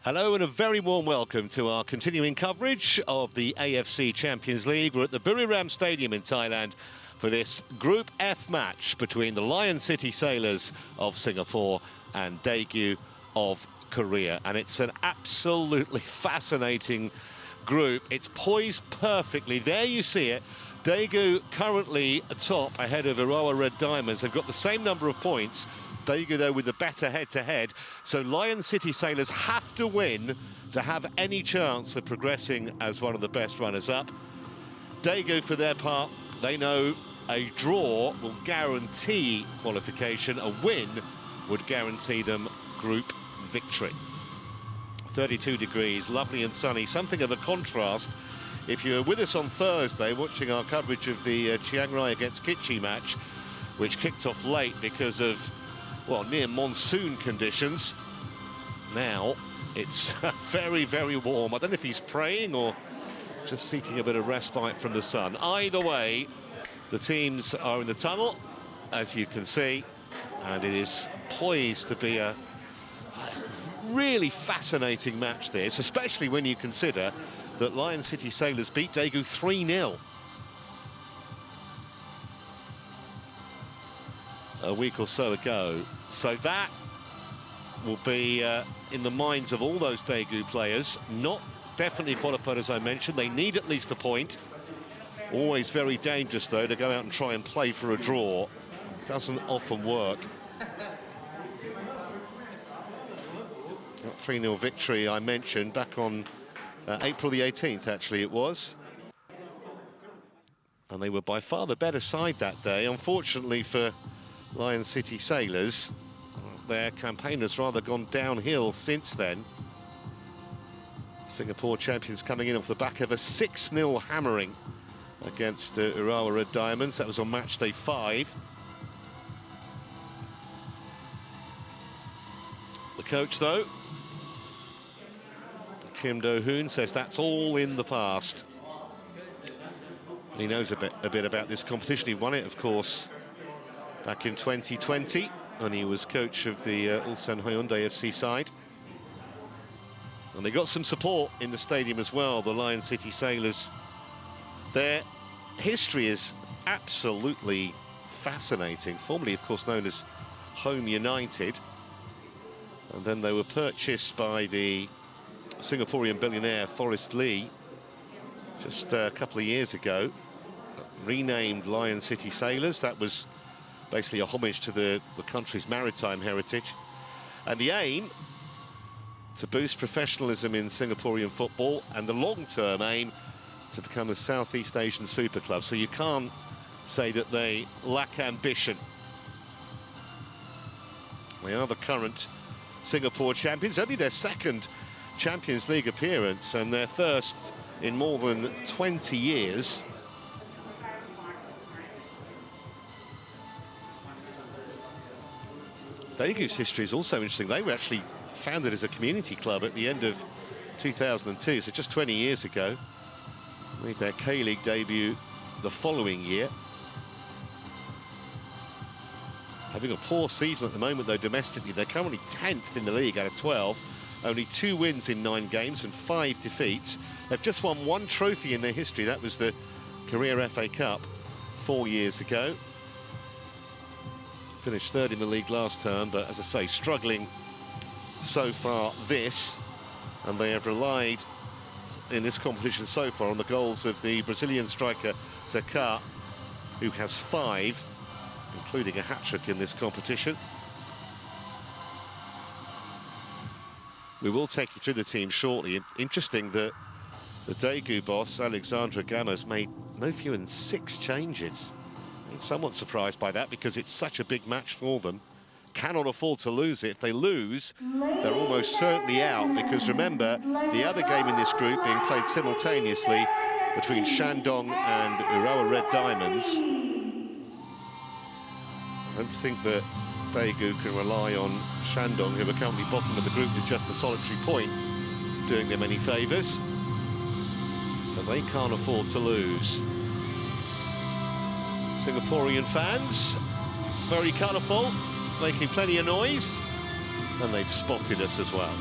Hello and a very warm welcome to our continuing coverage of the AFC Champions League. We're at the Buriram Stadium in Thailand for this Group F match between the Lion City Sailors of Singapore and Daegu of Korea. And it's an absolutely fascinating group. It's poised perfectly. There you see it. Daegu currently atop ahead of Urawa Red Diamonds. They've got the same number of points. Daegu, though, with the better head-to-head. So Lion City Sailors have to win to have any chance of progressing as one of the best runners-up. Daegu, for their part, they know a draw will guarantee qualification. A win would guarantee them group victory. 32 degrees, lovely and sunny, something of a contrast. If you were with us on Thursday watching our coverage of the Chiang Rai against Kitchi match, which kicked off late because of, well, near monsoon conditions, now it's very, very warm. I don't know if he's praying or just seeking a bit of respite from the sun. Either way, the teams are in the tunnel, as you can see, and it is poised to be a really fascinating match this, especially when you consider that Lion City Sailors beat Daegu 3-0 a week or so ago. So that will be in the minds of all those Daegu players. Not definitely qualified, as I mentioned. They need at least a point. Always very dangerous, though, to go out and try and play for a draw. Doesn't often work. That 3-0 victory I mentioned back on April the 18th, actually it was. And they were by far the better side that day. Unfortunately for Lion City Sailors, their campaign has rather gone downhill since then. Singapore champions coming in off the back of a 6-0 hammering against Urawa Red Diamonds. That was on match day 5. The coach, though, Kim Do-hoon, says that's all in the past. He knows a bit about this competition. He won it, of course, back in 2020, when he was coach of the Ulsan Hyundai FC side. And they got some support in the stadium as well, the Lion City Sailors. Their history is absolutely fascinating. Formerly, of course, known as Home United. And then they were purchased by the Singaporean billionaire Forrest Lee just a couple of years ago. Renamed Lion City Sailors. That was basically a homage to the country's maritime heritage. And the aim, to boost professionalism in Singaporean football, and the long-term aim to become a Southeast Asian super club. So you can't say that they lack ambition. They are the current Singapore champions, only their second Champions League appearance and their first in more than 20 years. Daegu's history is also interesting. They were actually founded as a community club at the end of 2002, so just 20 years ago. Made their K-League debut the following year. Having a poor season at the moment, though, domestically. They're currently 10th in the league out of 12. Only 2 wins in 9 games and 5 defeats. They've just won 1 trophy in their history. That was the Korea FA Cup 4 years ago. Finished 3rd in the league last term, but as I say, struggling so far this. And they have relied in this competition so far on the goals of the Brazilian striker Zeka, who has 5, including a hat-trick in this competition. We will take you through the team shortly. Interesting that the Daegu boss, Alexandra Gamos, made no fewer than 6 changes. I'm somewhat surprised by that because it's such a big match for them. Cannot afford to lose it. If they lose, they're almost certainly out, because remember, the other game in this group being played simultaneously between Shandong and Urawa Red Diamonds. I don't think that Daegu can rely on Shandong, who are currently bottom of the group with just a solitary point, doing them any favours. So they can't afford to lose. Singaporean fans, very colourful, making plenty of noise, and they've spotted us as well.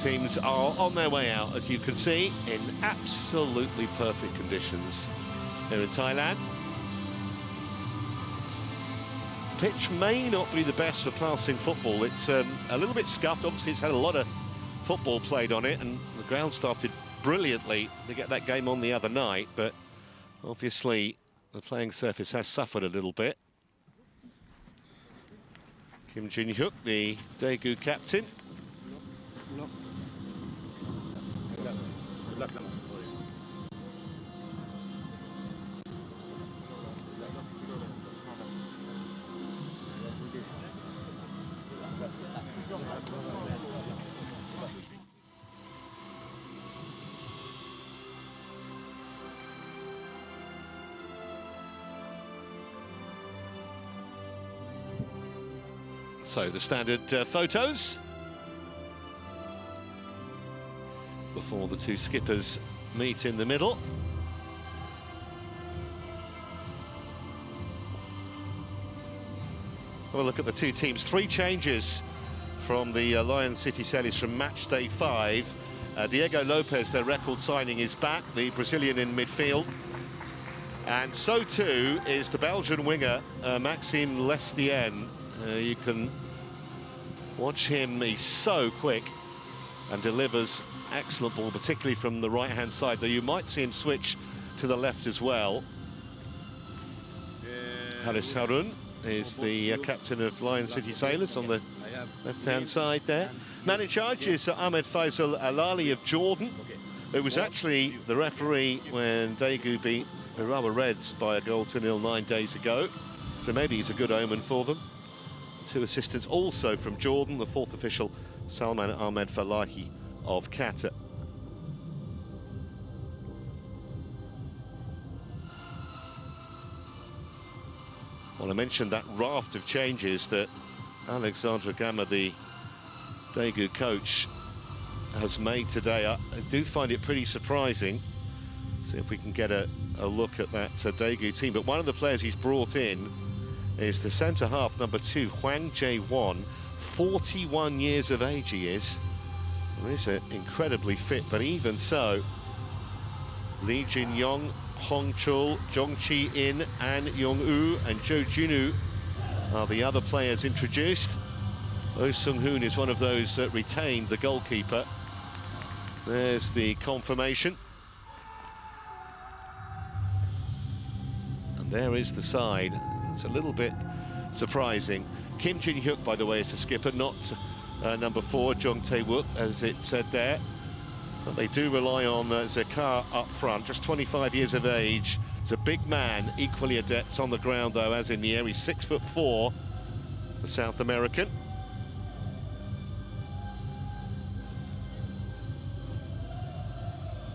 teams are on their way out, as you can see, in absolutely perfect conditions here in Thailand. Pitch may not be the best for passing football. It's a little bit scuffed. Obviously, it's had a lot of football played on it, and the ground started brilliantly to get that game on the other night, but obviously the playing surface has suffered a little bit. Kim Jin-hyuk, the Daegu captain. So the standard photos before the two skippers meet in the middle. Have a look at the two teams. 3 changes from the Lion City Sailors from match day 5. Diego Lopez, their record signing, is back, the Brazilian in midfield. And so too is the Belgian winger, Maxime Lestienne. You can watch him, he's so quick and delivers excellent ball, particularly from the right-hand side, though you might see him switch to the left as well. Haris Harun is the captain of Lion City Sailors on the left-hand side there. Man in charge is Ahmed Faisal Alali of Jordan, who was actually the referee when Daegu beat the Urawa Reds by a goal to 0 9 days ago. So maybe he's a good omen for them. 2 assistants also from Jordan, the 4th official, Salman Ahmed Falahi of Qatar. Well, I mentioned that raft of changes that Alexandre Gama, the Daegu coach, has made today. I do find it pretty surprising. See if we can get a look at that Daegu team. But one of the players he's brought in is the centre-half, number 2, Hwang Jae-won. 41 years of age he is. He's incredibly fit, but even so, Lee Jin-young, Hong Chul, Jong Chi-in, An Yong-woo and Jo Jun-woo are the other players introduced. Oh Sung-hoon is one of those that retained, the goalkeeper. There's the confirmation. And there is the side. It's a little bit surprising. Kim Jin-hyuk, by the way, is the skipper, not number 4, Jong Tae-wook, as it said there. But they do rely on Zekar up front, just 25 years of age. He's a big man, equally adept on the ground, though, as in the air. He's 6'4", the South American.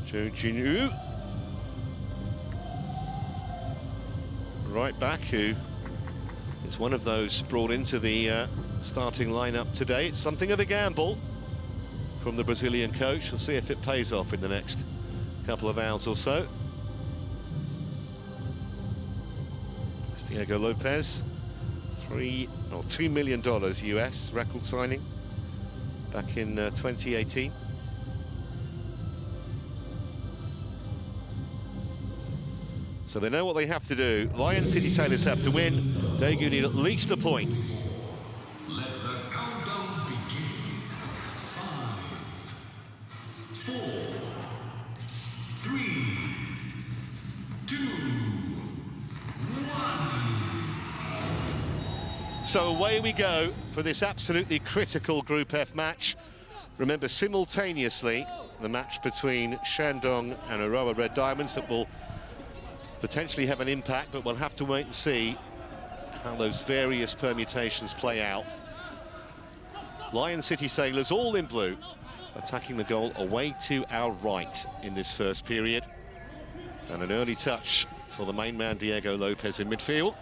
Jo Jin-woo, right back, who is one of those brought into the starting lineup today. It's something of a gamble from the Brazilian coach. We'll see if it pays off in the next couple of hours or so. It's Diego Lopez, $2 million US record signing back in 2018. So they know what they have to do. Lion City Sailors have to win. Daegu need at least a point. Let the countdown begin. 5, 4, 3, 2, 1. So away we go for this absolutely critical Group F match. Remember, simultaneously, the match between Shandong and Urawa Red Diamonds that will potentially have an impact, but we'll have to wait and see how those various permutations play out. Lion City Sailors, all in blue, attacking the goal away to our right in this first period. And an early touch for the main man, Diego Lopez, in midfield.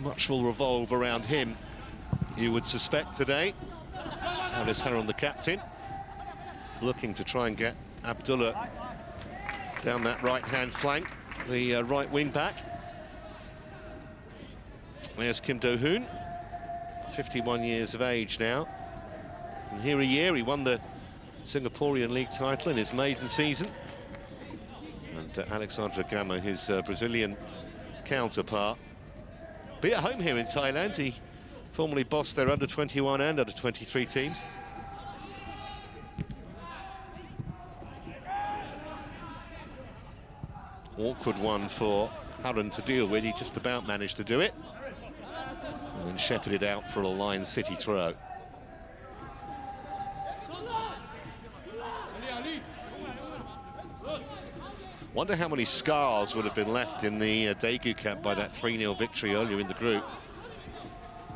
Much will revolve around him, you would suspect, today. Haris Harun, the captain, looking to try and get Abdullah down that right-hand flank, the right wing back. There's Kim Do-hoon, 51 years of age now. And here a year, he won the Singaporean League title in his maiden season. And Alexandre Gama, his Brazilian counterpart. Be at home here in Thailand. He formerly bossed their under-21 and under-23 teams. Awkward one for Harun to deal with. He just about managed to do it. And then shepherded out for a Lion City throw. Wonder how many scars would have been left in the Daegu camp by that 3-0 victory earlier in the group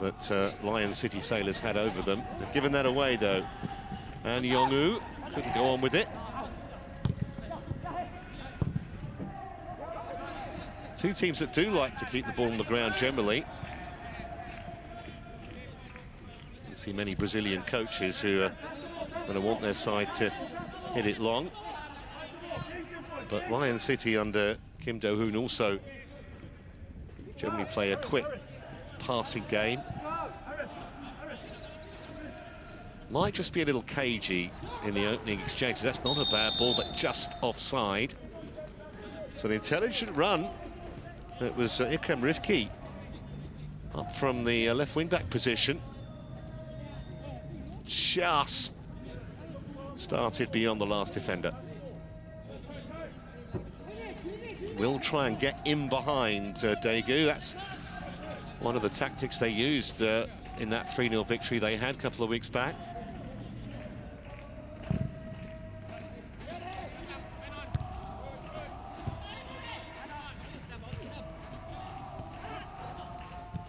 that Lion City Sailors had over them. They've given that away though. And Yong-woo couldn't go on with it. Two teams that do like to keep the ball on the ground generally. You see many Brazilian coaches who are going to want their side to hit it long. But Lion City under Kim Do-hoon also generally play a quick passing game. Might just be a little cagey in the opening exchange. That's not a bad ball, but just offside. So an intelligent run. It was Ikram Rifki up from the left wing-back position. Just started beyond the last defender. Will try and get in behind Daegu. That's one of the tactics they used in that 3-0 victory they had a couple of weeks back.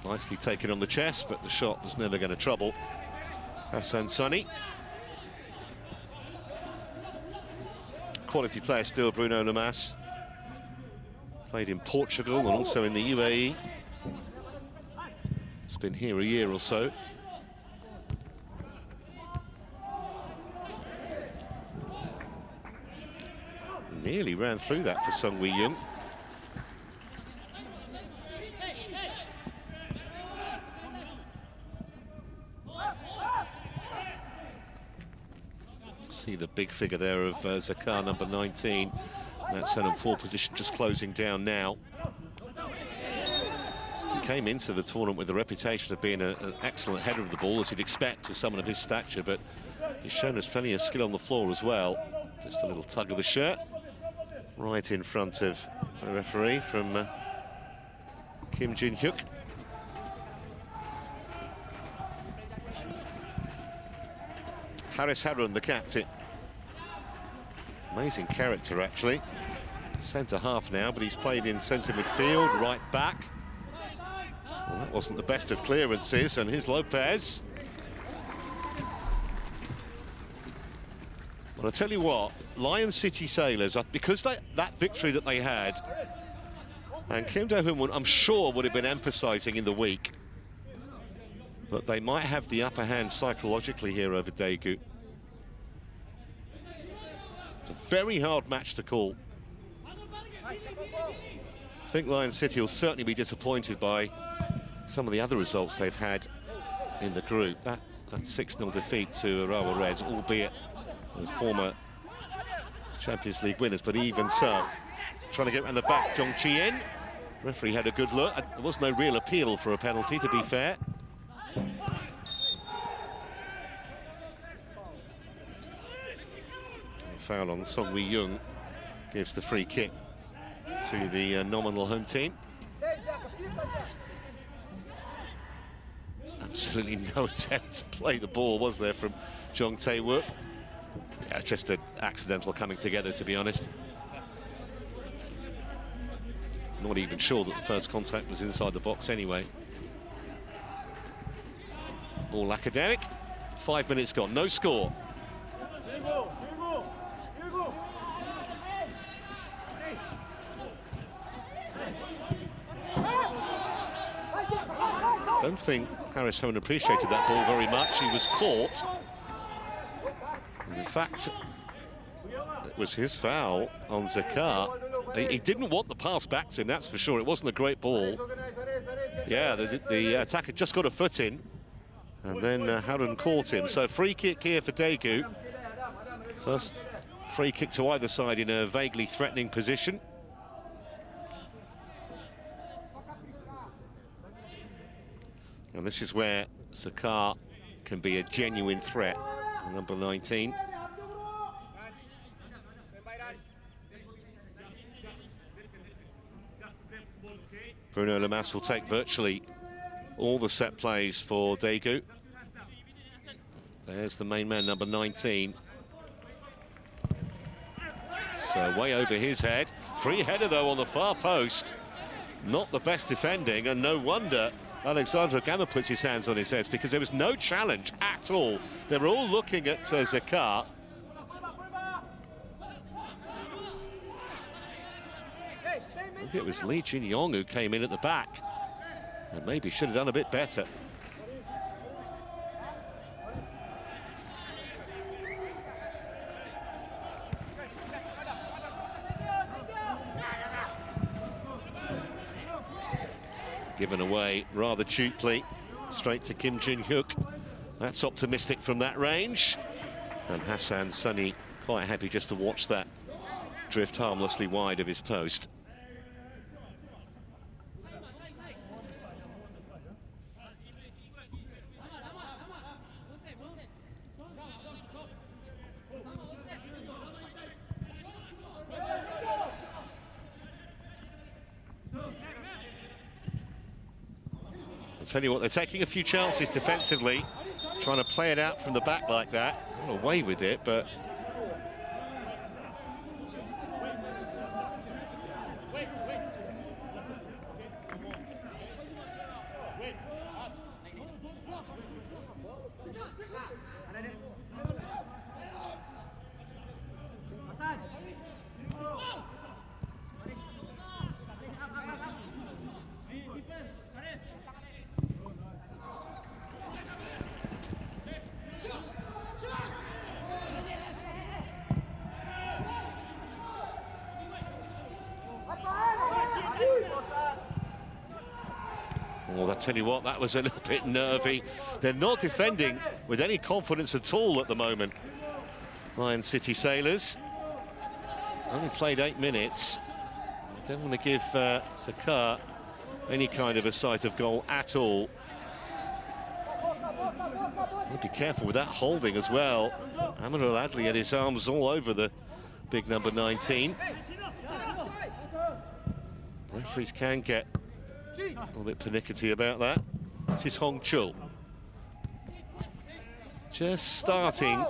Nicely taken on the chest, but the shot was never going to trouble Hassan Sunny. Quality player still, Bruno Lamas. Played in Portugal and also in the UAE. It's been here a year or so. Nearly ran through that for Sung Wee-young. See the big figure there of Zakar, number 19. That centre forward position just closing down now. He came into the tournament with the reputation of being an excellent header of the ball, as you'd expect of someone of his stature, but he's shown us plenty of skill on the floor as well. Just a little tug of the shirt right in front of the referee from Kim Jin-hyuk. Haris Harun, the captain. Amazing character, actually. Centre half now, but he's played in centre midfield, right back. Well, that wasn't the best of clearances, and here's Lopez. Well, I'll tell you what, Lion City Sailors, because that victory that they had, and Kim Do-hoon, I'm sure, would have been emphasising in the week, but they might have the upper hand psychologically here over Daegu. It's a very hard match to call. I think Lion City will certainly be disappointed by some of the other results they've had in the group. That 6-0 defeat to Urawa Reds, albeit former Champions League winners, but even so, trying to get around the back, Jong Chi-in. Referee had a good look. There was no real appeal for a penalty, to be fair. Foul on Sung Wee-young gives the free kick to the nominal home team. Absolutely no attempt to play the ball, was there, from Jong Tae-wook? Yeah, just an accidental coming together, to be honest. Not even sure that the first contact was inside the box anyway. All academic. 5 minutes gone, no score. I don't think Haris Harun appreciated that ball very much. He was caught. And in fact, it was his foul on Zakar. He didn't want the pass back to him, that's for sure. It wasn't a great ball. Yeah, the attacker just got a foot in. And then Harun caught him. So free kick here for Daegu. First free kick to either side in a vaguely threatening position. And this is where Sakar can be a genuine threat. Number 19. Bruno Lamas will take virtually all the set plays for Daegu. There's the main man, number 19. So way over his head. Free header though on the far post. Not the best defending, and no wonder Alexander Gamma puts his hands on his head, because there was no challenge at all. They were all looking at Zakar. I think it was Lee Jin-yong who came in at the back, and maybe should have done a bit better. Given away rather cheaply, straight to Kim Jin-hyuk. That's optimistic from that range. And Hassan Sunny quite happy just to watch that drift harmlessly wide of his post. Tell you what, they're taking a few chances defensively, trying to play it out from the back like that. Got away with it, but well, I tell you what, that was a little bit nervy. They're not defending with any confidence at all at the moment. Lion City Sailors only played 8 minutes. I don't want to give Sakar any kind of a sight of goal at all. Be careful with that holding as well. Amadou Adli had his arms all over the big number 19. Referees can get a little bit pernickety about that. This is Hong Chul. Just starting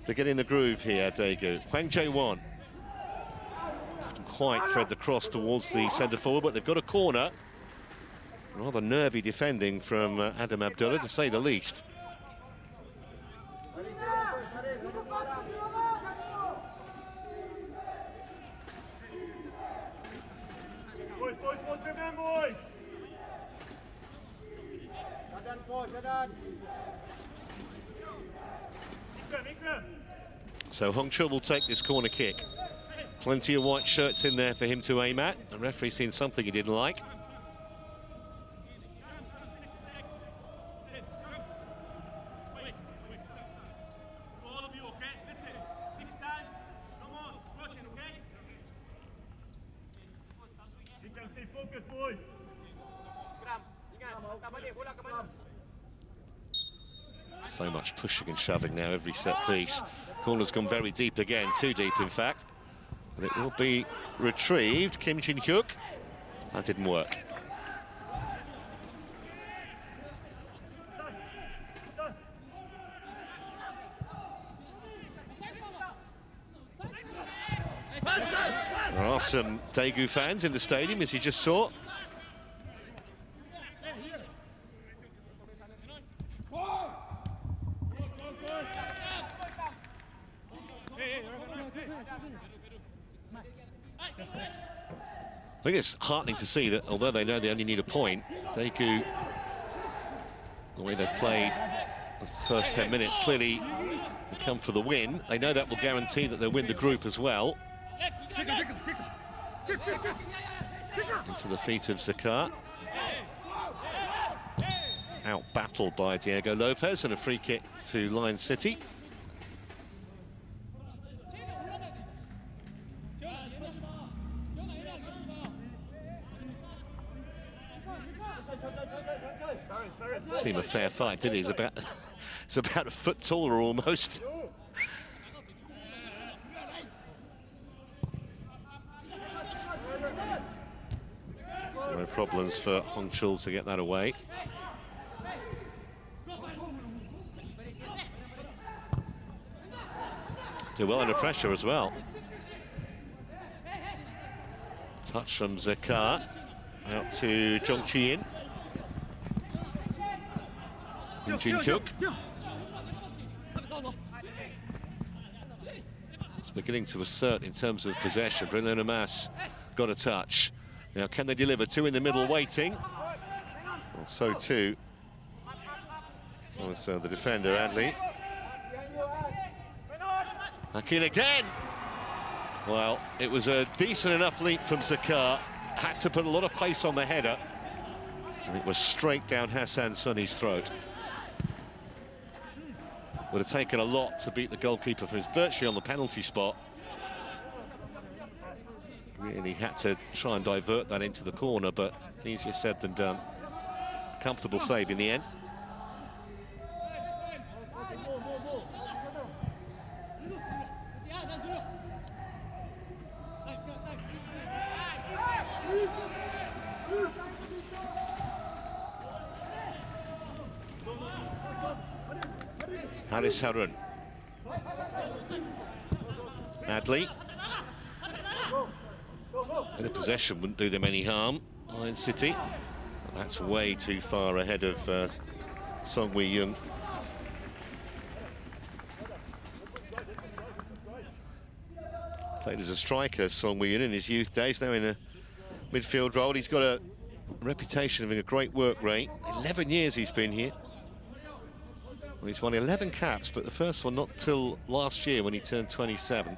to get in the groove here, Daegu. Hwang Jae-won couldn't quite thread the cross towards the centre forward, but they've got a corner. Rather nervy defending from Adam Abdullah, to say the least. So Hong Chul will take this corner kick. Plenty of white shirts in there for him to aim at. The referee's seen something he didn't like. So much pushing and shoving now, every set piece. Corner's gone very deep again, too deep in fact. And it will be retrieved. Kim Jin-hyuk. That didn't work. There are some Daegu fans in the stadium, as you just saw. I think it's heartening to see that, although they know they only need a point, Daegu, the way they've played the first 10 minutes, clearly they come for the win. They know that will guarantee that they'll win the group as well. Into the feet of Zakar. out-battled by Diego Lopez, and a free kick to Lion City. Seemed a fair fight, did he? It's about a foot taller almost. No problems for Hong Chul to get that away. Do well under pressure as well. Touch from Zakar. Out to Jong Chi-in. Jin Kyuk. It's beginning to assert in terms of possession. Bruno Namas got a touch. Now, can they deliver? Two in the middle waiting. Well, so too. So the defender, Adley. Back in again. Well, it was a decent enough leap from Zakar. Had to put a lot of pace on the header. And it was straight down Hassan Sunny's throat. Would have taken a lot to beat the goalkeeper, who's virtually on the penalty spot. Really had to try and divert that into the corner, but easier said than done. Comfortable save in the end. Haris Harun. Adley. And a possession wouldn't do them any harm. Lion City. That's way too far ahead of Song Wi-young. Played as a striker, Song Wi-young, in his youth days. Now in a midfield role. He's got a reputation of having a great work rate. 11 years he's been here. Well, he's won 11 caps, but the first one not till last year when he turned 27.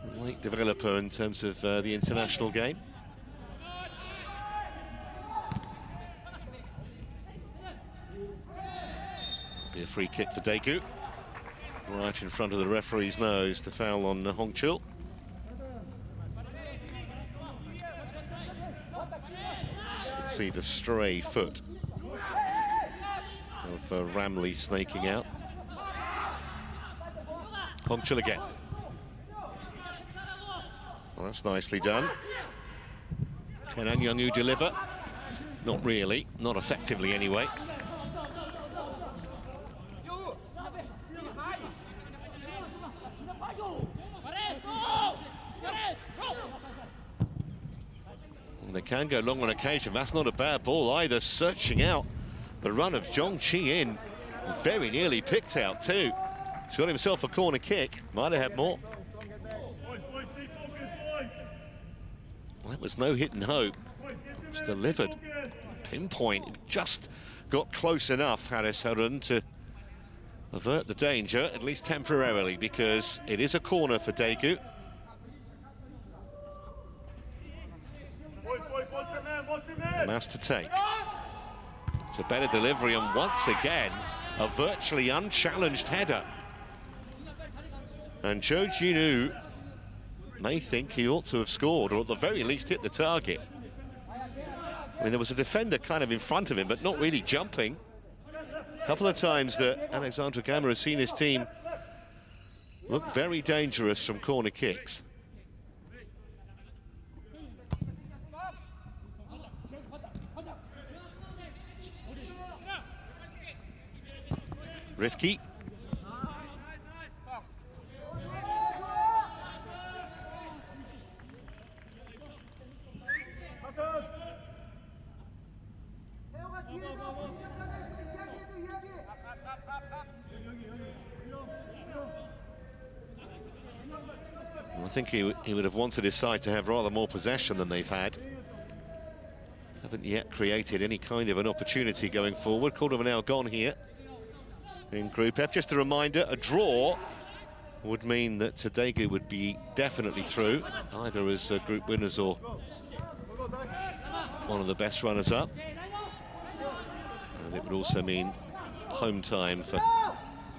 A late developer in terms of the international game. Be a free kick for Daegu. Right in front of the referee's nose, the foul on Hong Chul. See the stray foot of Ramley snaking out. Hong Chul again. Well, that's nicely done. Can An Young-woo deliver? Not really, not effectively anyway. And they can go long on occasion. That's not a bad ball either. Searching out the run of Jong Chi-in. Very nearly picked out too. He's got himself a corner kick. Might have had more. Well, that was no hit and hope. It's delivered. Pinpoint. It just got close enough, Haris Harun, to avert the danger, at least temporarily, because it is a corner for Daegu. Mass to take. It's a better delivery, and once again, a virtually unchallenged header. And Cho Jin-woo may think he ought to have scored, or at the very least hit the target. I mean, there was a defender kind of in front of him, but not really jumping. A couple of times that Alexandre Gamma has seen his team look very dangerous from corner kicks. Rifki. I think he would have wanted his side to have rather more possession than they've had. Haven't yet created any kind of an opportunity going forward. Quarter of an hour gone here in Group F. Just a reminder, a draw would mean that Daegu would be definitely through, either as group winners or one of the best runners-up. But it would also mean home time for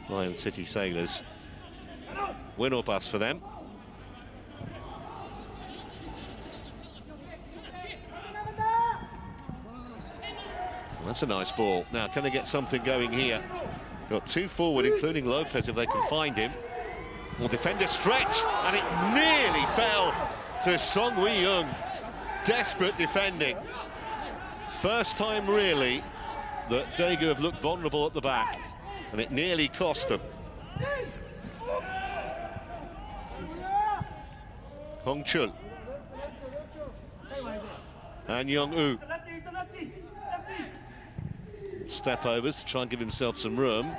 Lion City Sailors. Win or bust for them. Well, that's a nice ball. Now, can they get something going here? Got two forward, including Lopez, if they can find him. Well, defender stretch, and it nearly fell to Song Wee-young. Desperate defending. First time, really, that Daegu have looked vulnerable at the back, and it nearly cost them. Hong Chul and Young-woo. Step overs to try and give himself some room.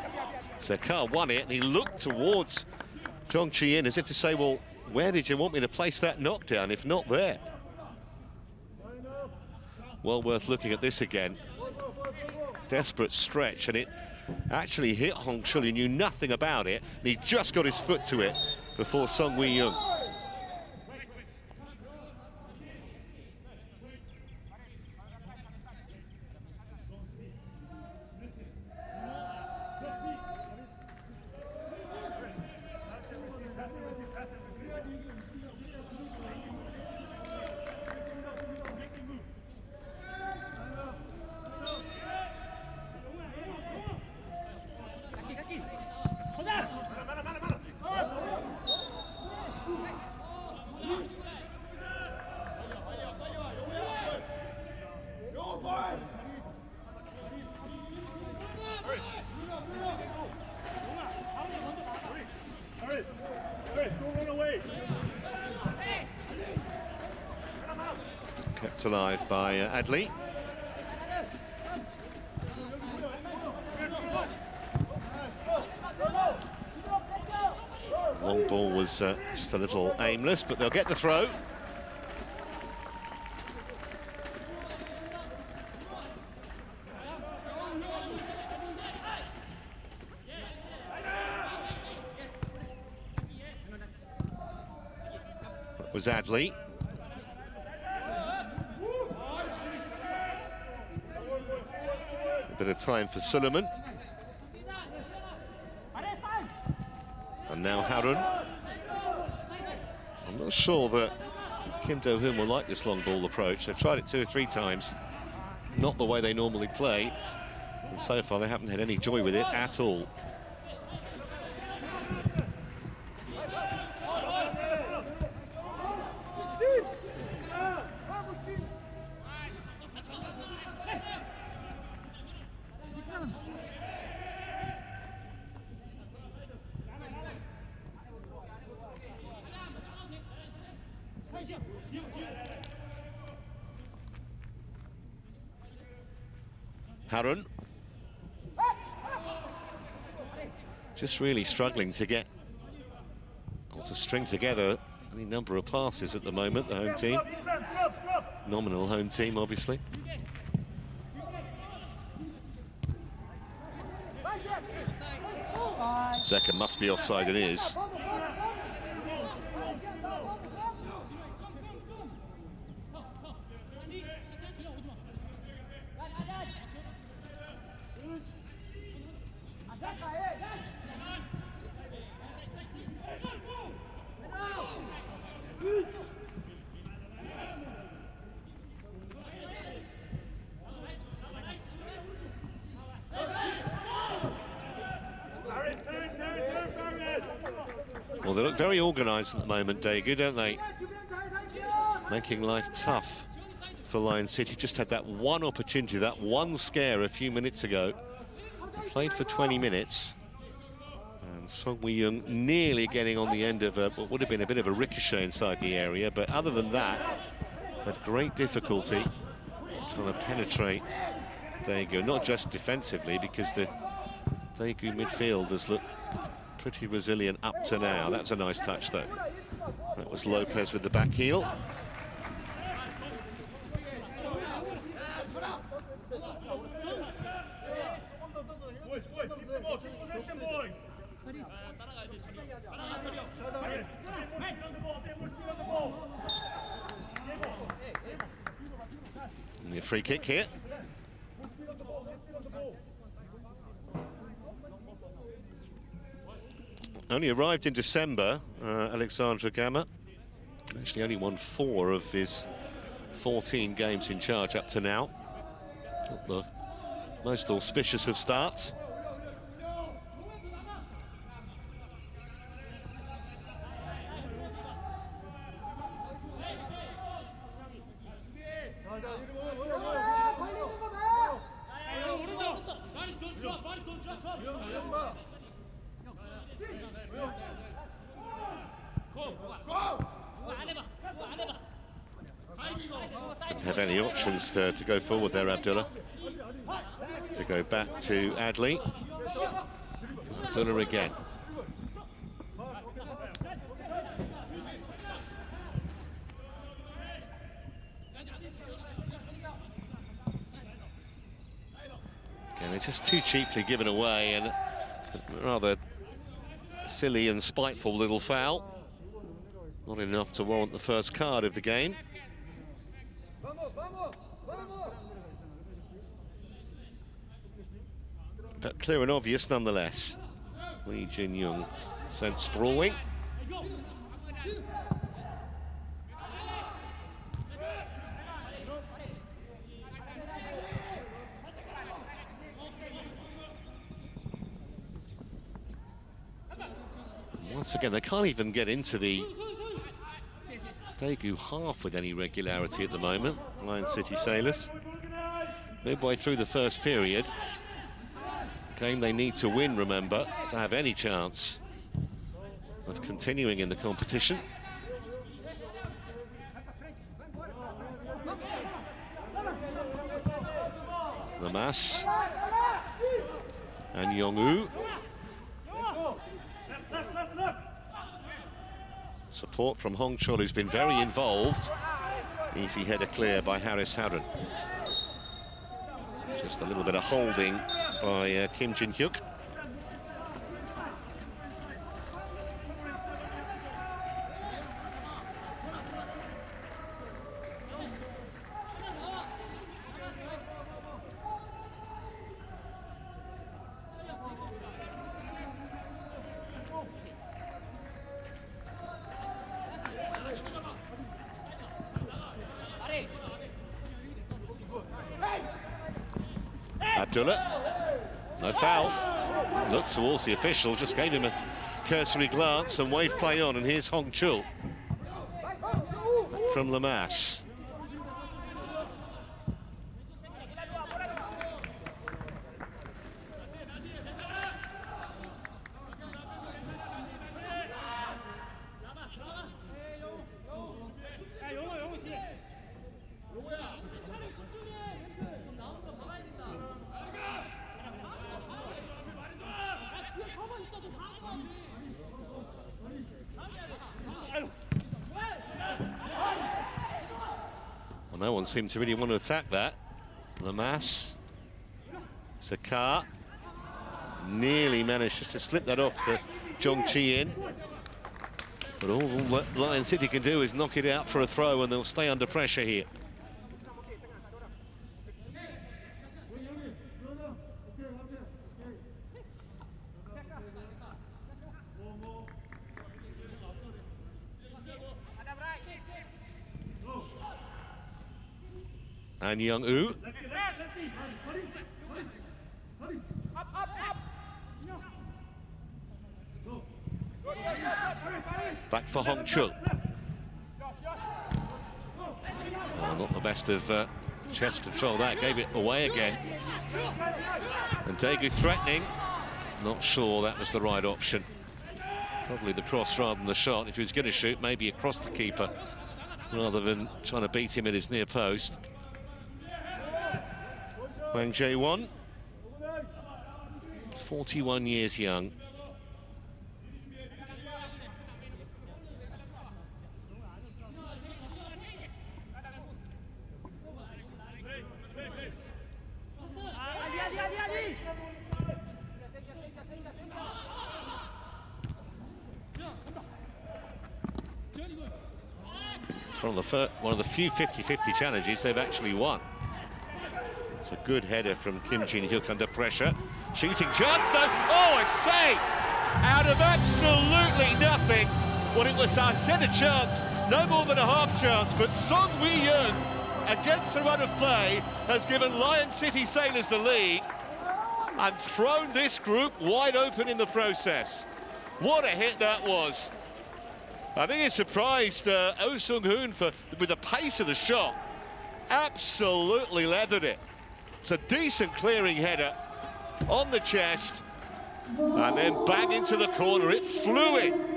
Sekar won it, and he looked towards Jong Chi-in as if to say, well, where did you want me to place that knockdown if not there? Well worth looking at this again. Desperate stretch, and it actually hit Hong Chul. He knew nothing about it, and he just got his foot to it before Song Wee-young. Kept alive by Adli. Long ball was just a little aimless, but they'll get the throw. That was Adli. A bit of time for Suleiman. And now Harun. I'm not sure that Kim Do-hoon will like this long ball approach. They've tried it 2 or 3 times. Not the way they normally play. And so far they haven't had any joy with it at all. Harun just really struggling to get or to string together any number of passes at the moment, the home team. Nominal home team, obviously. Second must be offside, and is. Well, they look very organised at the moment, Daegu, don't they? Making life tough for Lion City. Just had that one opportunity, that one scare a few minutes ago. They played for 20 minutes. And Song Wee-young nearly getting on the end of what would have been a bit of a ricochet inside the area. But other than that, had great difficulty trying to penetrate Daegu. Not just defensively, because the Daegu midfielders look pretty resilient up to now. That's a nice touch, though. That was Lopez with the back heel. And the free kick here. Only arrived in December, Alexandre Gamma. Actually only won 4 of his 14 games in charge up to now. Not the most auspicious of starts. Didn't have any options to go forward there, Abdullah. To go back to Adli. Abdullah again. Again, they're just too cheaply given away, and a rather silly and spiteful little foul. Not enough to warrant the first card of the game. But clear and obvious nonetheless. Lee Jin-young sent sprawling. Once again, they can't even get into the Daegu half with any regularity at the moment, Lion City Sailors. Midway through the first period. Game they need to win, remember, to have any chance of continuing in the competition. Lamas and Yong-woo. Support from Hong Chul, who's been very involved. Easy header clear by Harris Harun. Just a little bit of holding by Kim Jin-hyuk. Abdullah, no foul. Looked towards the official, just gave him a cursory glance and wave play on, and here's Hong Chul from Lamas. Well, no one seemed to really want to attack that. Lamas, Sakar, nearly managed to slip that off to Jong Chi-in. But all Lion City can do is knock it out for a throw, and they'll stay under pressure here. And Young-woo. Back for Hong Chul. Oh, not the best of chest control. That gave it away again. And Daegu threatening. Not sure that was the right option. Probably the cross rather than the shot. If he was going to shoot, maybe across the keeper rather than trying to beat him at his near post. Hwang Jae-won, 41 years young. From one of the few 50-50 challenges they've actually won. It's a good header from Kim Jin-hyuk under pressure. Shooting chance though. Oh, I say! Out of absolutely nothing. Well, it was, I said a chance, no more than a half chance, but Song Wi-young, against the run of play, has given Lion City Sailors the lead and thrown this group wide open in the process. What a hit that was. I think it surprised Oh Sung-hoon with the pace of the shot. Absolutely leathered it. It's a decent clearing header on the chest and then bang into the corner. It flew in.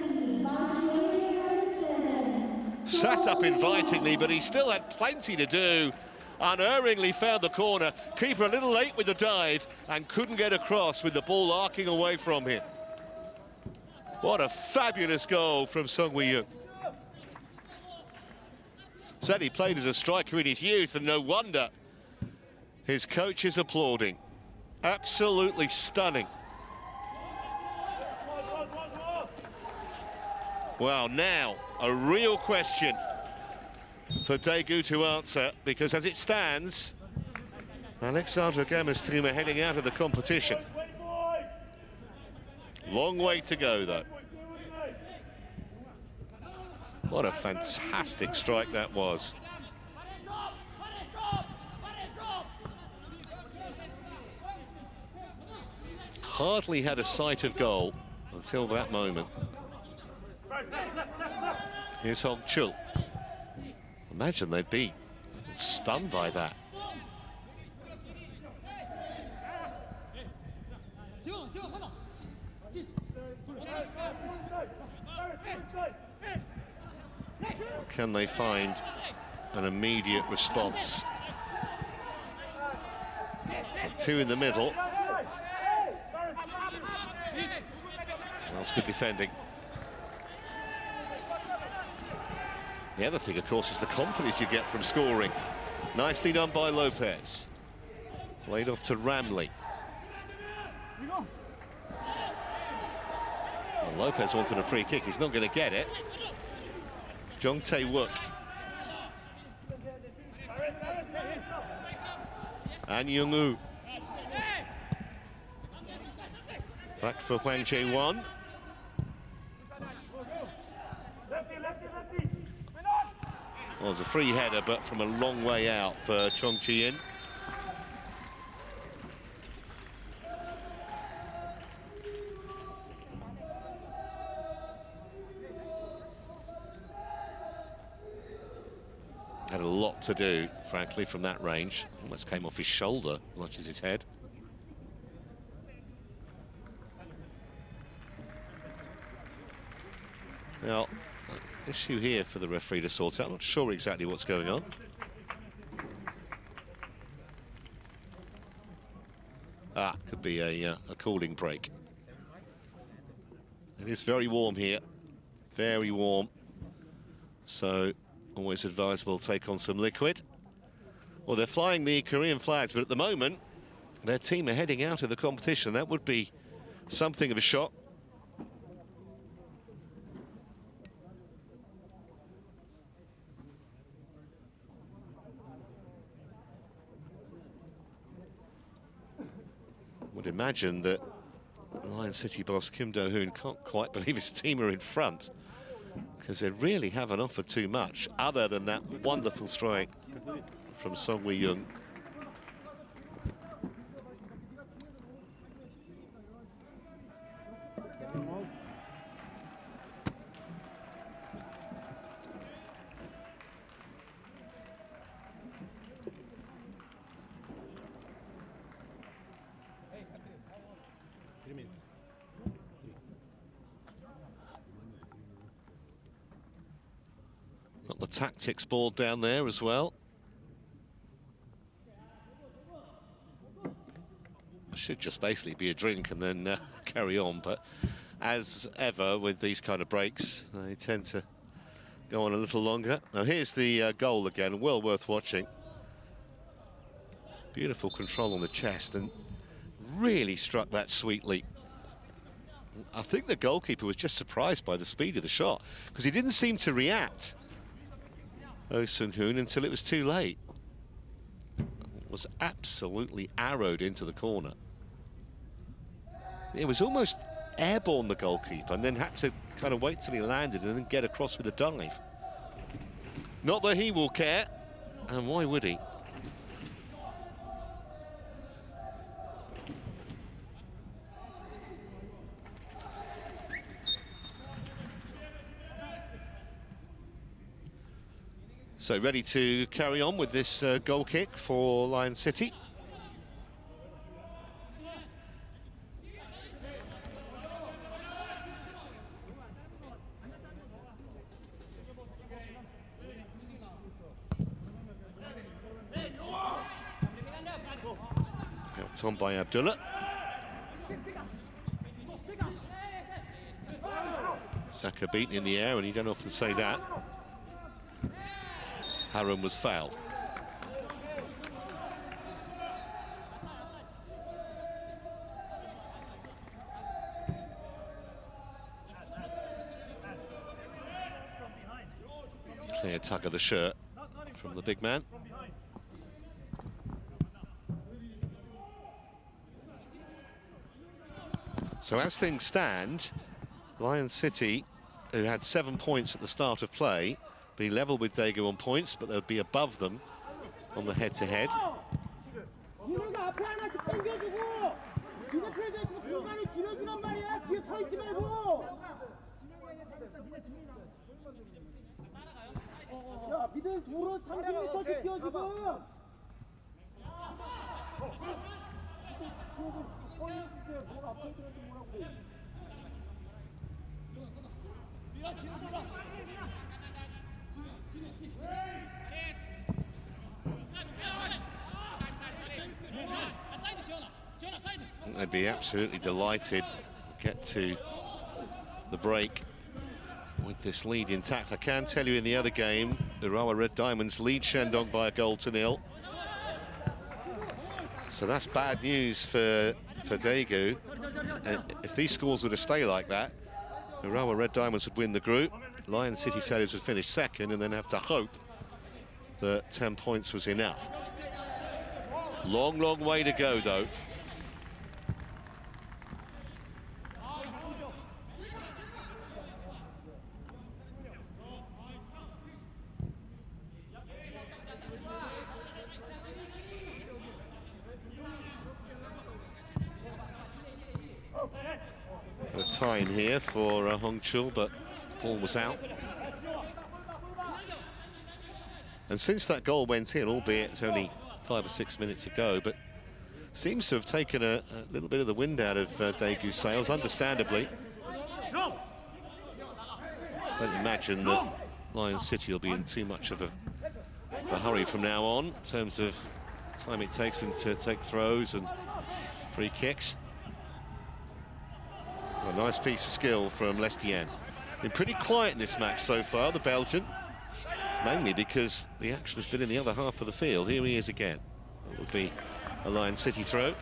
Sat up invitingly, but he still had plenty to do. Unerringly found the corner. Keeper a little late with the dive and couldn't get across with the ball arcing away from him. What a fabulous goal from Song Wi-young. Said he played as a striker in his youth, and no wonder his coach is applauding. Absolutely stunning. Well, now a real question for Daegu to answer, because as it stands, Alexandra Gamma's team are heading out of the competition. Long way to go, though. What a fantastic strike that was. Hardly had a sight of goal until that moment. Here's Hong Chul. Imagine they'd be stunned by that. Can they find an immediate response? Two in the middle. That's good defending. The other thing, of course, is the confidence you get from scoring. Nicely done by Lopez. Played off to Ramley. Well, Lopez wanted a free kick. He's not going to get it. Jong Tae-wook. An Young-woo. Back for Hwang Jae-won. Well, it was a free header, but from a long way out for Chong Chi-in. Had a lot to do, frankly, from that range. Almost came off his shoulder, as much as his head. Now, issue here for the referee to sort out. I'm not sure exactly what's going on. Could be a cooling break. It is very warm here, very warm. So, always advisable to take on some liquid. Well, they're flying the Korean flags, but at the moment, their team are heading out of the competition. That would be something of a shock. Would imagine that Lion City boss Kim Do-hoon can't quite believe his team are in front, because they really haven't offered too much other than that wonderful strike from Song Wi-young. Got the tactics board down there as well. Should just basically be a drink and then carry on, but as ever with these kind of breaks, they tend to go on a little longer. Now here's the goal again, well worth watching. Beautiful control on the chest and really struck that sweetly. I think the goalkeeper was just surprised by the speed of the shot, because he didn't seem to react, Oh Sung-hoon, until it was too late. It was absolutely arrowed into the corner. It was almost airborne, the goalkeeper, and then had to kind of wait till he landed and then get across with a dive. Not that he will care, and why would he? So ready to carry on with this goal kick for Lion City. Helped on by Abdullah. Saka beaten in the air, and you don't often say that. Harun was fouled. Clear tug of the shirt from the big man. So as things stand, Lion City, who had 7 points at the start of play, be level with Daegu on points, but they'll be above them on the head-to-head. They'd be absolutely delighted to get to the break with this lead intact. I can tell you in the other game, the Urawa Red Diamonds lead Shandong by a goal to nil. So that's bad news for Daegu. And if these scores were to stay like that, the Urawa Red Diamonds would win the group. Lion City Sailors would finish second and then have to hope that 10 points was enough. Long, long way to go, though. A tie in here for Hongchul, but ball was out. And since that goal went in, albeit it's only 5 or 6 minutes ago, but seems to have taken a little bit of the wind out of Daegu's sails, understandably. Don't imagine that Lion City will be in too much of a hurry from now on in terms of time it takes them to take throws and free kicks. A nice piece of skill from Lestienne. Been pretty quiet in this match so far, the Belgian. Mainly because the action has been in the other half of the field. Here he is again. It will be a Lion City throw.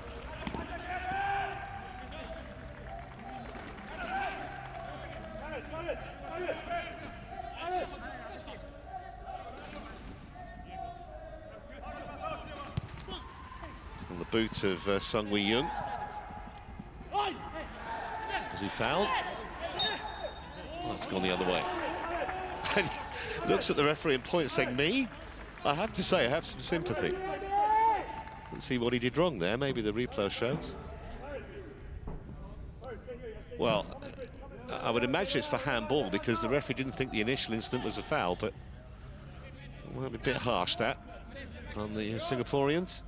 On the boot of Sung Wee Young. Was he fouled? Oh, it's gone the other way. And he looks at the referee and points, saying, me? I have to say, I have some sympathy. Let's see what he did wrong there. Maybe the replay shows. Well, I would imagine it's for handball because the referee didn't think the initial incident was a foul, but it might be a bit harsh, that, on the Singaporeans.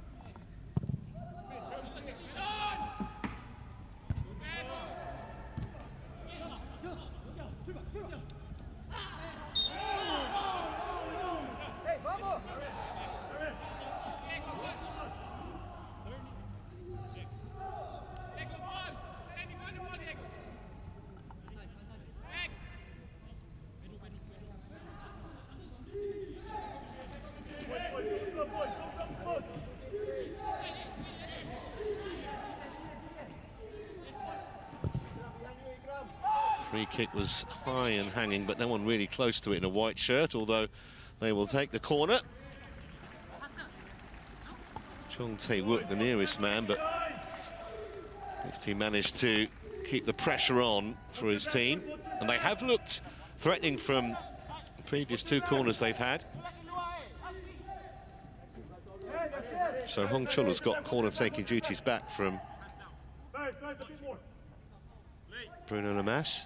Free kick was high and hanging, but no one really close to it in a white shirt, although they will take the corner. Chung Tae-wook, the nearest man, but at least he managed to keep the pressure on for his team. And they have looked threatening from the previous 2 corners they've had. So Hong Chul has got corner-taking duties back from Bruno Lamas.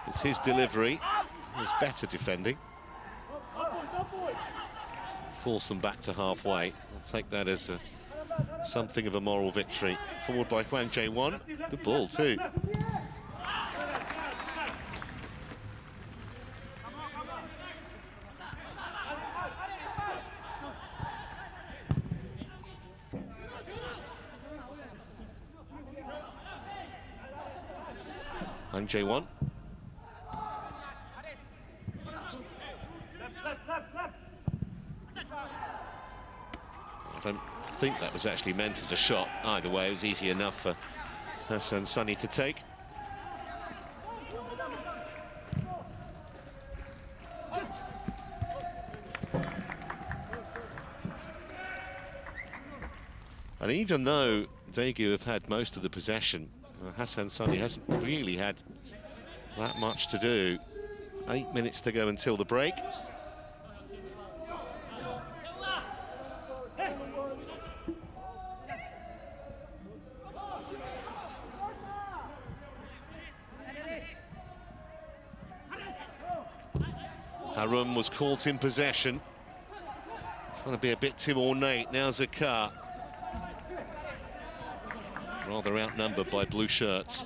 It's his delivery, his better defending. Force them back to halfway. I'll take that as something of a moral victory. Forward by Hwang Jae-won. Good ball too. Hwang Jae-won. I don't think that was actually meant as a shot. Either way, it was easy enough for Hassan Sunny to take. And even though Daegu have had most of the possession, Hassan Sunny hasn't really had that much to do. 8 minutes to go until the break. Harum was caught in possession. Trying to be a bit too ornate. Now Zakar. Rather outnumbered by blue shirts.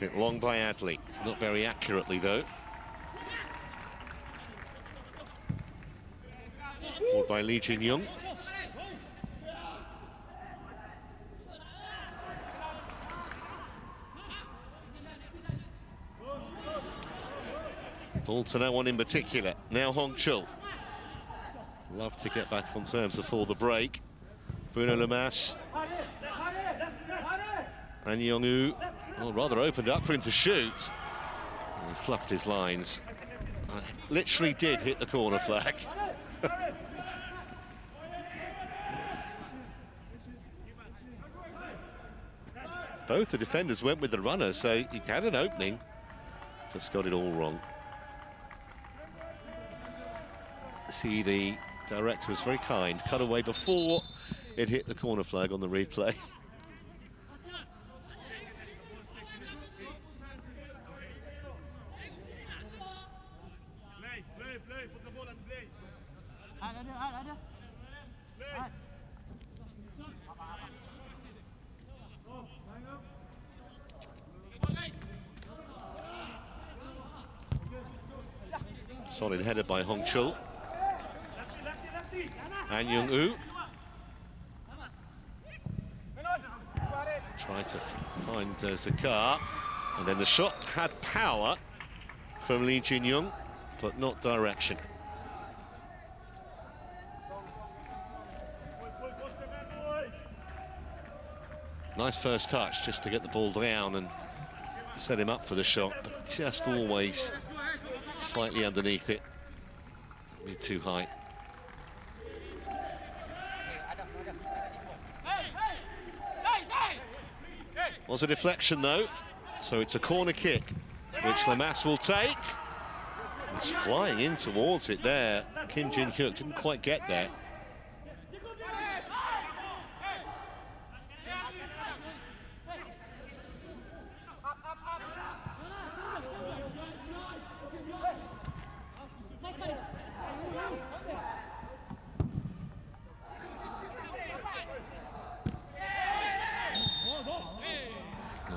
Hit long by Adley, not very accurately though. Ball by Lee Jin-young. Ball to no one in particular. Now Hong Chul. Love to get back on terms before the break. Bruno Lamas. And Young-woo. Well, rather opened up for him to shoot. And he fluffed his lines. Literally did hit the corner flag. Both the defenders went with the runner, so he had an opening. Just got it all wrong. See, the director was very kind. Cut away before it hit the corner flag on the replay. Solid header by Hong Chul. And Young-woo tried to find Zakar, and then the shot had power from Lee Jin-young, but not direction. Nice first touch just to get the ball down and set him up for the shot, but just always slightly underneath it. Maybe too high. Was a deflection though, so it's a corner kick, which Lamas will take. He's flying in towards it there. Kim Jin-hyuk didn't quite get there.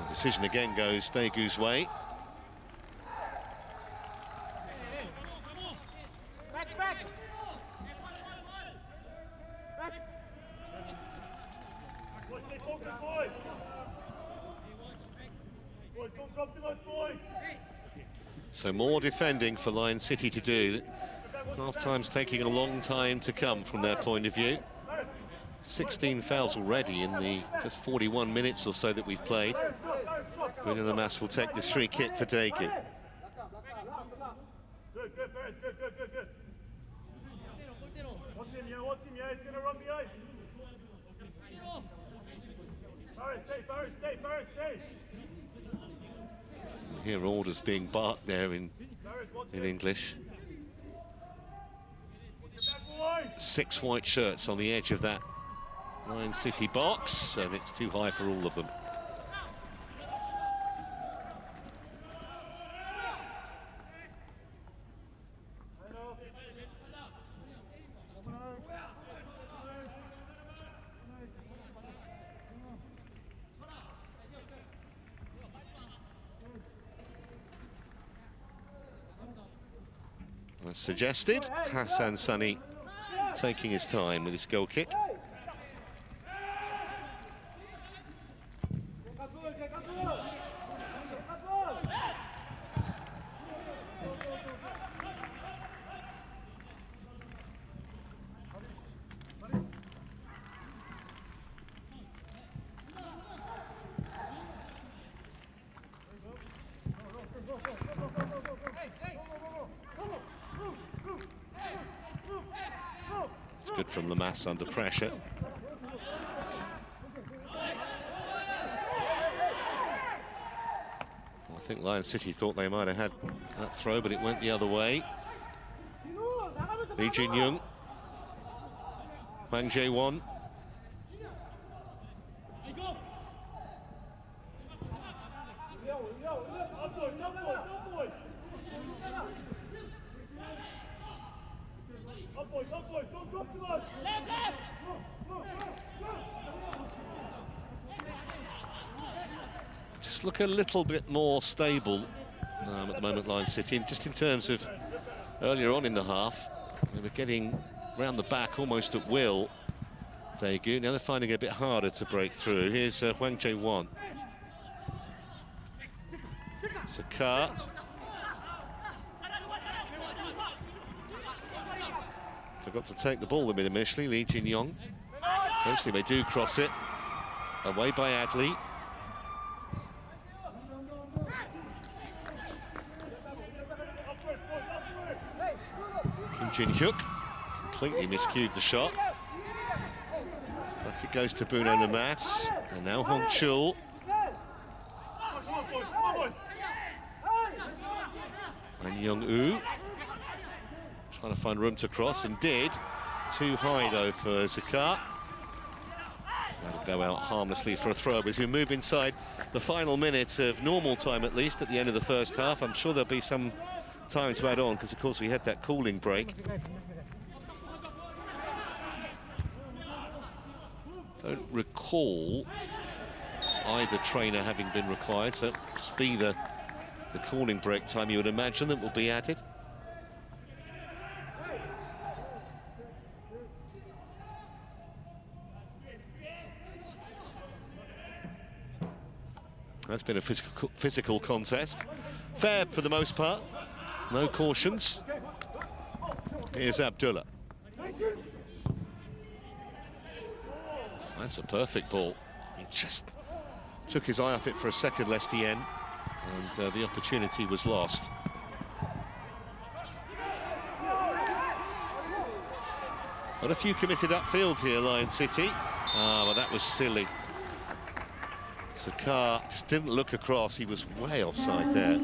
Decision again goes Daegu's way. So more defending for Lion City to do. Half-time's taking a long time to come from their point of view. 16 fouls already in the just 41 minutes or so that we've played. Bruno Lamas will take this free kick for Daegu. Good. Watch him, yeah, he's going to run behind. Barry, stay. Hear orders being barked there in English. 6 white shirts on the edge of that Lion City box, and it's too high for all of them. As suggested, Hassan Sunny taking his time with his goal kick. It's good from Lamas under pressure. I think Lion City thought they might have had that throw, but it went the other way. Lee Jin-young, Hwang Jae-won. Just look a little bit more stable at the moment, Lion City, just in terms of earlier on in the half. They were getting round the back almost at will, Daegu. Now they're finding it a bit harder to break through. Here's Hwang Jae-won. Sakar. Forgot to take the ball with him initially, Lee Jin-young. Eventually they do cross it. Away by Adli. Kim Jin-hyuk completely miscued the shot. Back it goes to Bruno Lamas. And now Hong Chul. And Young-woo trying to find room to cross, and did. Too high though for Zakar. That'll go out harmlessly for a throw as we move inside the final minute of normal time, at least at the end of the first half. I'm sure there'll be some time to add on because of course we had that cooling break. Don't recall either trainer having been required, so it'll just be the cooling break time you would imagine that will be added. That's been a physical contest. Fair for the most part. No cautions. Here's Abdullah. That's a perfect ball. He just took his eye off it for a second, Lestien, and the opportunity was lost. But a few committed upfield here, Lion City. Ah, well, that was silly. Sakar just didn't look across, he was way offside there.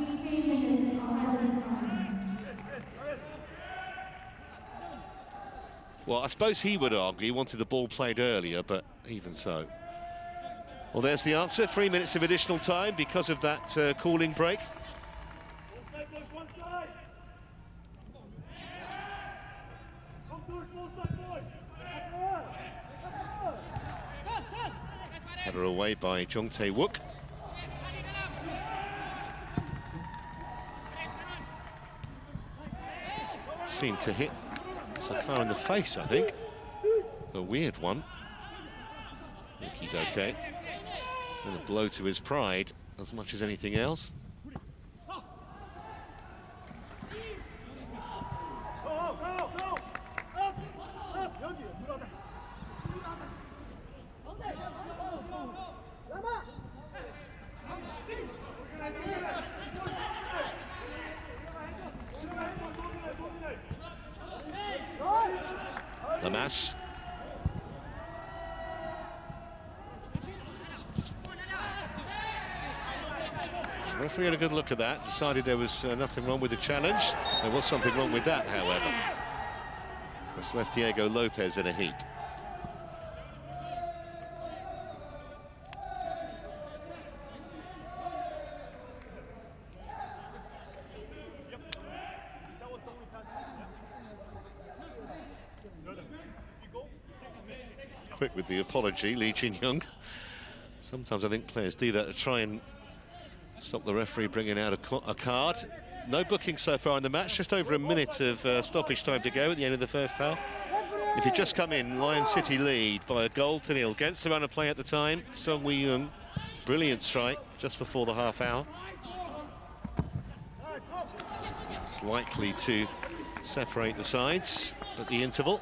Well, I suppose he would argue he wanted the ball played earlier, but even so. Well, there's the answer. 3 minutes of additional time because of that cooling break. Header away by Jung Tae-wook. Seemed to hit Sakar in the face, I think. A weird one. I think he's okay. And a blow to his pride as much as anything else. Lamas. The referee had a good look at that, decided there was nothing wrong with the challenge. There was something wrong with that, however. That's left Diego Lopez in a heat. Quick with the apology, Lee Jin-young. Sometimes I think players do that to try and stop the referee bringing out a card. No booking so far in the match, just over a minute of stoppage time to go at the end of the first half. If you just come in, Lion City lead by a goal to nil. Against the run of play at the time, Song Wee-young, brilliant strike just before the half hour. It's likely to separate the sides at the interval.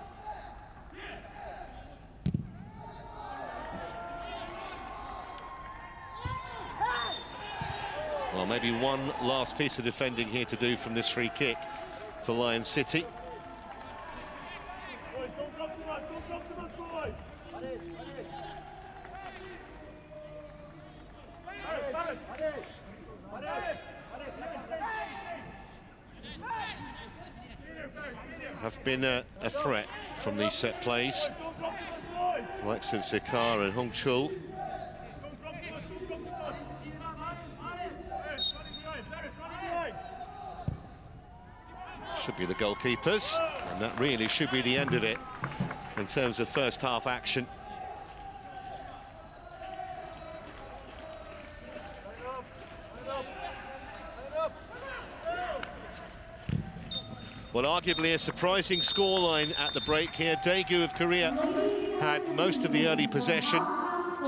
Well, maybe one last piece of defending here to do from this free kick for Lion City. Have been a threat from these set plays. Likes of Sekar and Hong Chul. Should be the goalkeepers, and that really should be the end of it in terms of first half action. Well, arguably a surprising scoreline at the break here. Daegu of Korea had most of the early possession,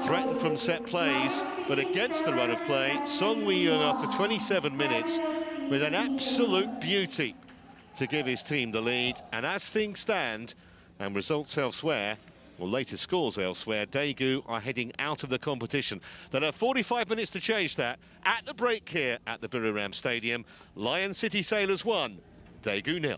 threatened from set plays, but against the run of play, Song Wee-young after 27 minutes with an absolute beauty to give his team the lead. And as things stand, and results elsewhere, or later scores elsewhere, Daegu are heading out of the competition. There are 45 minutes to change that at the break here at the Buriram Stadium. Lion City Sailors 1, Daegu 0.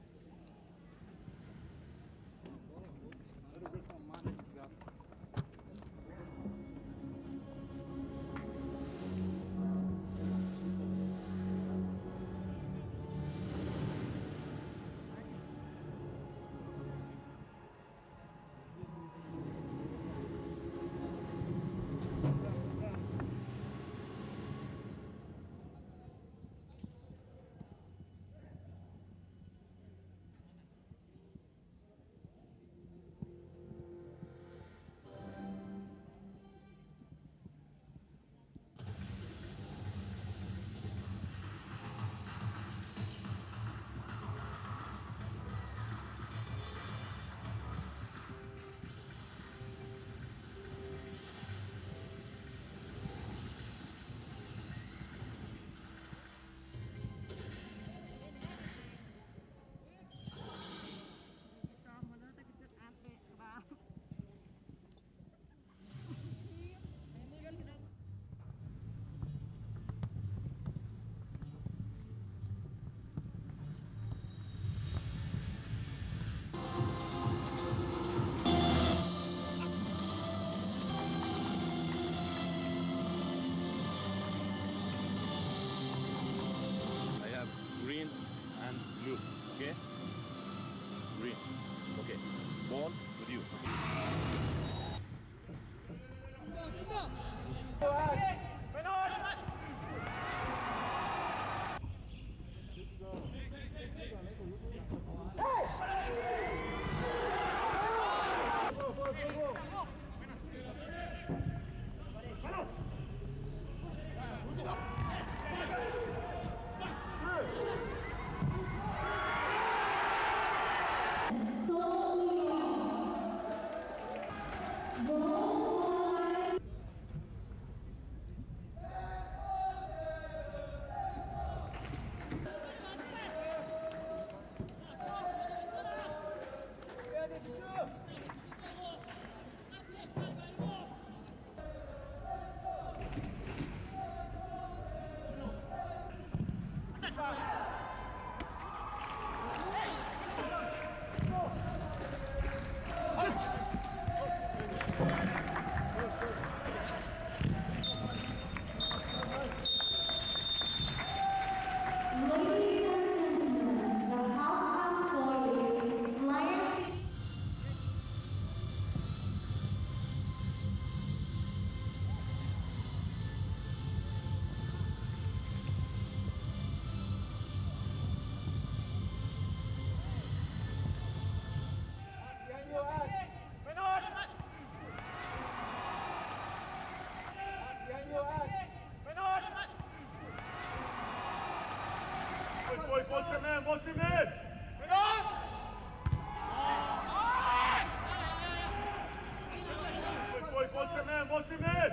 watch him in, watch him in! Boys, watch him in, watch him in!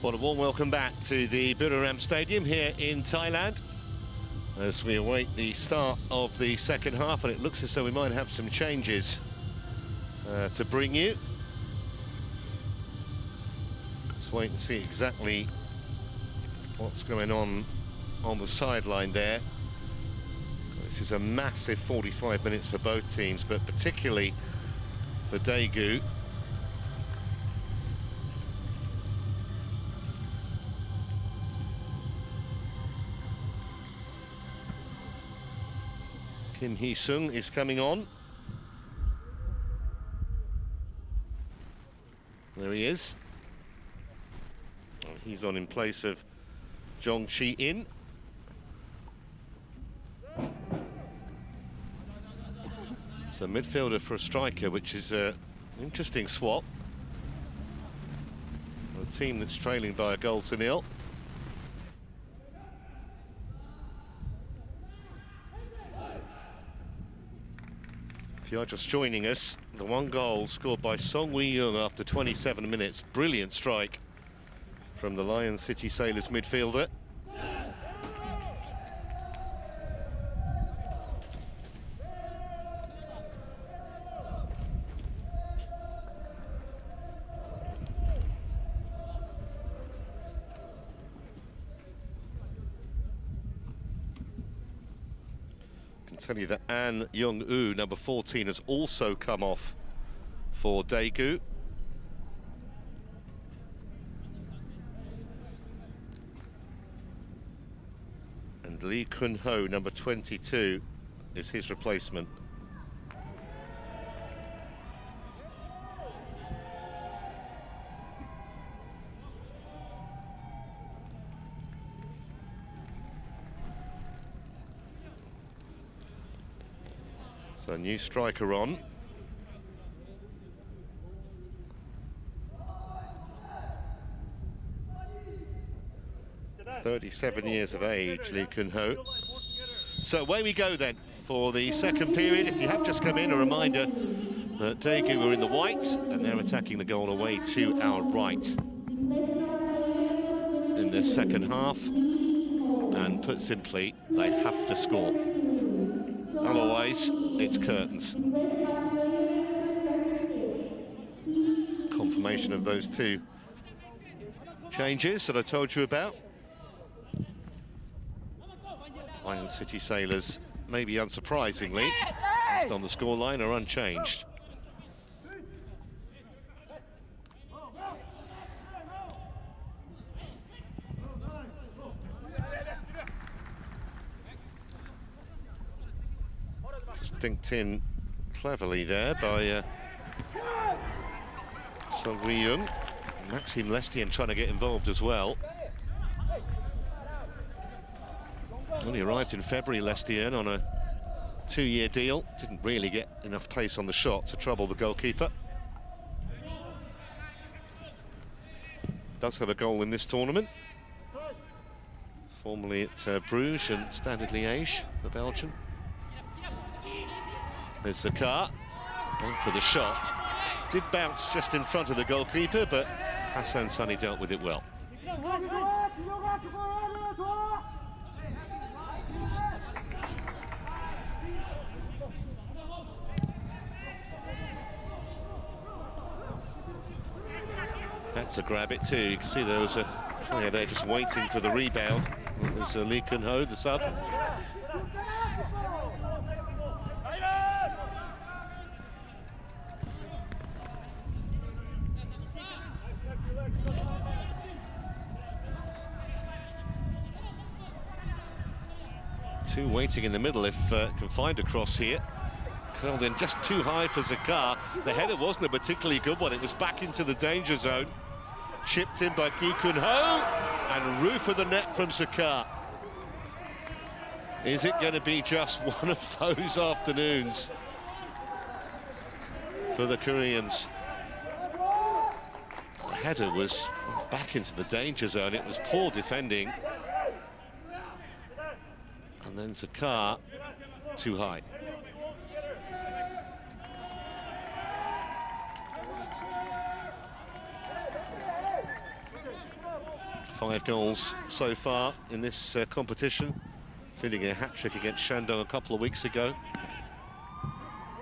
Well, a warm welcome back to the Buriram Stadium here in Thailand as we await the start of the second half, and it looks as though we might have some changes to bring you. Let's wait and see exactly what's going on the sideline there. This is a massive 45 minutes for both teams, but particularly for Daegu. Kim Hee-sung is coming on. There he is. He's on in place of Jong Chi-in. So midfielder for a striker, which is an interesting swap. A team that's trailing by a goal to nil. If you're just joining us, the one goal scored by Song Wee-young after 27 minutes. Brilliant strike from the Lion City Sailors midfielder. Tell you that An Young-woo, number 14, has also come off for Daegu. And Lee Kun-ho, number 22, is his replacement. So a new striker on. "37 years of age, Lee Kun-ho." So away we go then for the second period. If you have just come in, a reminder that Daegu are in the white and they're attacking the goal away to our right in this second half. And put simply, they have to score. Otherwise, it's curtains. Confirmation of those two changes that I told you about. Lion City Sailors, maybe unsurprisingly, just on the scoreline, are unchanged. Dinked in cleverly there by Song Wee-young. Maxime Lestienne trying to get involved as well. Only arrived in February, Lestienne, on a 2-year deal. Didn't really get enough pace on the shot to trouble the goalkeeper. Does have a goal in this tournament. Formerly at Bruges and Standard Liège, the Belgian. There's the car, on for the shot. Did bounce just in front of the goalkeeper, but Hassan Sunny dealt with it well. That's a grab it too. You can see there was a player there just waiting for the rebound. It was Lee Kun-ho, the sub. Two waiting in the middle if can find a cross here. Curled in just too high for Zakar. The header wasn't a particularly good one. It was back into the danger zone. Chipped in by Ki Kun-ho, and roof of the net from Zakar. Is it going to be just one of those afternoons for the Koreans? The header was back into the danger zone. It was poor defending. And then Zakar, too high. 5 goals so far in this competition, including a hat-trick against Shandong a couple of weeks ago.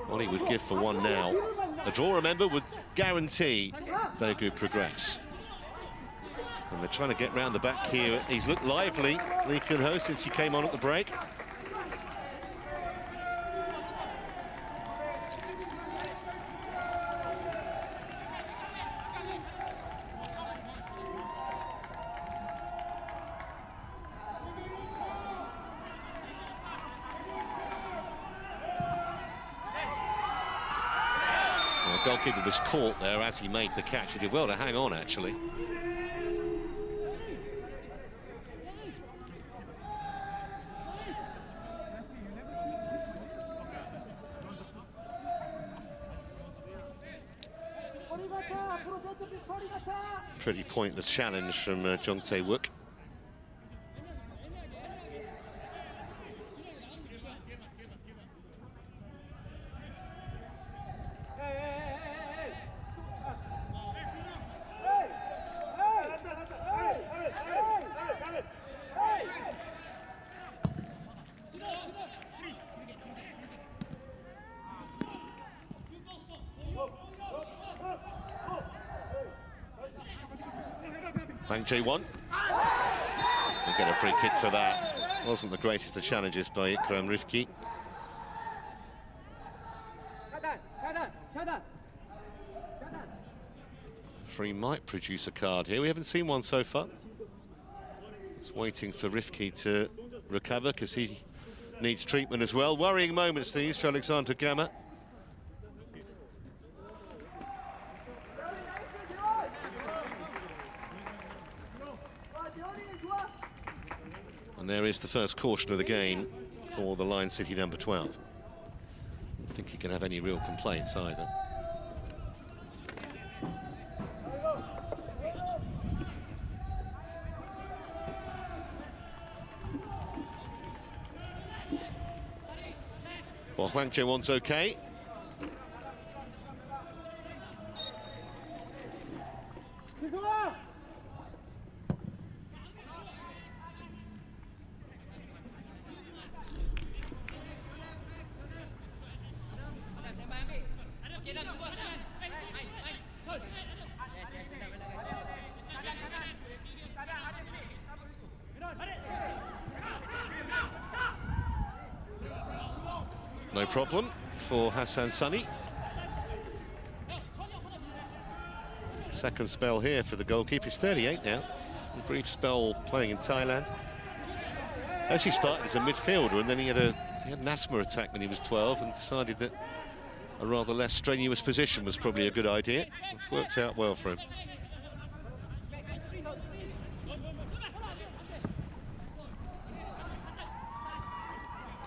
What he would give for one now. A draw, remember, would guarantee Daegu progress. And they're trying to get round the back here. He's looked lively, Lee Kun-ho, since he came on at the break. The goalkeeper was caught there as he made the catch. He did well to hang on, actually. Pretty pointless challenge from Jong Tae-wook. Hwang Jae-won will get a free kick for that. Wasn't the greatest of challenges by Ikram Rifki. Free might produce a card here. We haven't seen one so far. It's waiting for Rifki to recover because he needs treatment as well. Worrying moments these for Alexander Gamma. And there is the first caution of the game for the Lion City number 12. I don't think he can have any real complaints either. Well, Hwang Jae-won's okay. No problem for Hassan Sunny. Second spell here for the goalkeeper. He's 38 now. A brief spell playing in Thailand. Actually started as a midfielder, and then he had an asthma attack when he was 12 and decided that a rather less strenuous position was probably a good idea. It's worked out well for him.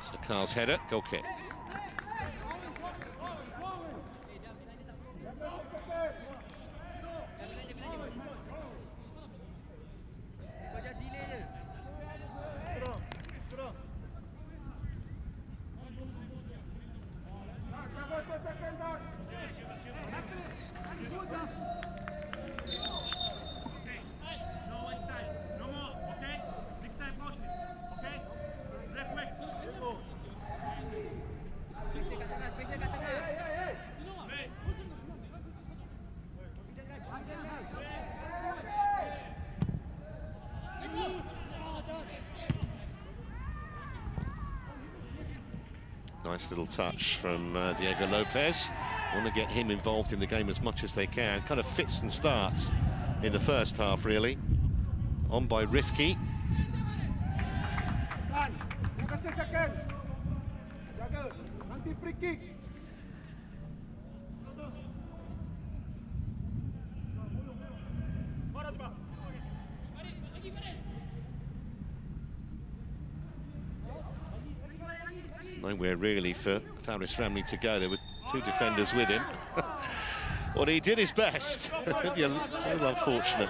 So Carl's header, goal kick. Nice little touch from Diego Lopez. Want to get him involved in the game as much as they can. Kind of fits and starts in the first half, really. On by Rifki. Nowhere really for Faris Ramli to go. There were two defenders with him. Well, he did his best. Maybe a little unfortunate.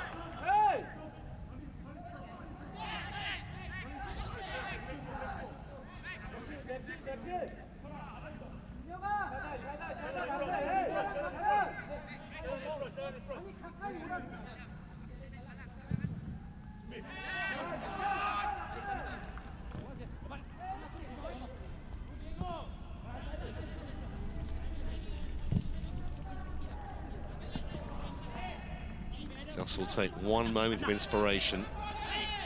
Just will take one moment of inspiration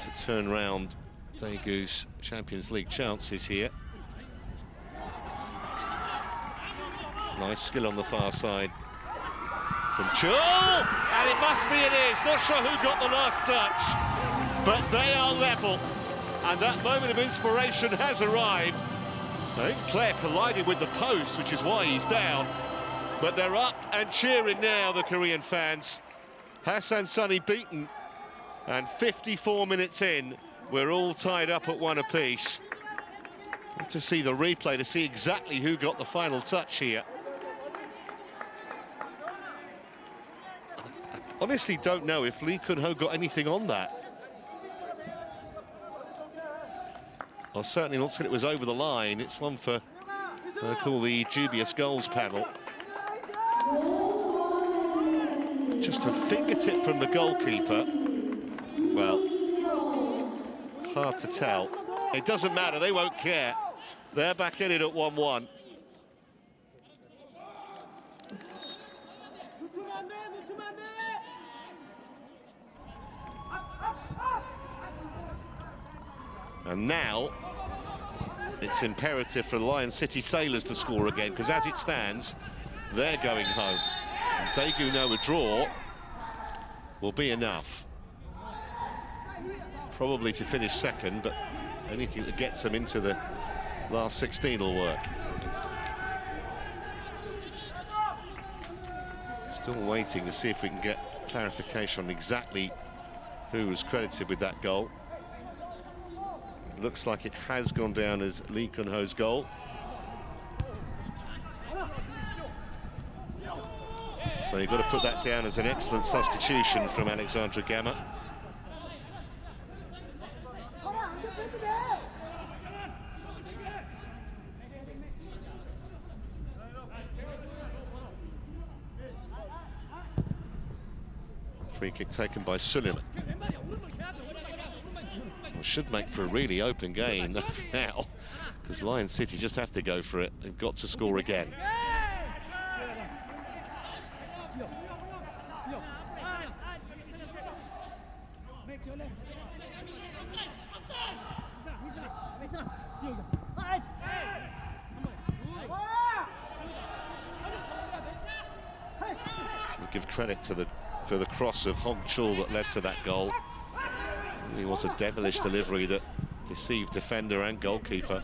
to turn round Daegu's Champions League chances here. Nice skill on the far side from Chul, and it must be it is. Not sure who got the last touch, but they are level, and that moment of inspiration has arrived. I think Claire collided with the post, which is why he's down, but they're up and cheering now, the Korean fans. Hassan Sunny beaten, and 54 minutes in, we're all tied up at 1 apiece. Have to see the replay to see exactly who got the final touch here. I honestly don't know if Lee Kun-ho got anything on that. Well, certainly looks like it was over the line. It's one for, I call the dubious goals panel. Just a fingertip from the goalkeeper. Well, hard to tell. It doesn't matter, they won't care. They're back in it at 1-1. And now, it's imperative for the Lion City Sailors to score again, because as it stands, they're going home. Daegu know a draw will be enough. Probably to finish second, but anything that gets them into the last 16 will work. Still waiting to see if we can get clarification on exactly who was credited with that goal. It looks like it has gone down as Lee Kun-ho's goal. So you've got to put that down as an excellent substitution from Alexandra Gamma. Free kick taken by Suleiman. Well, should make for a really open game now, because Lion City just have to go for it. They've got to score again. We give credit to for the cross of Hong Chul that led to that goal. It was a devilish delivery that deceived defender and goalkeeper.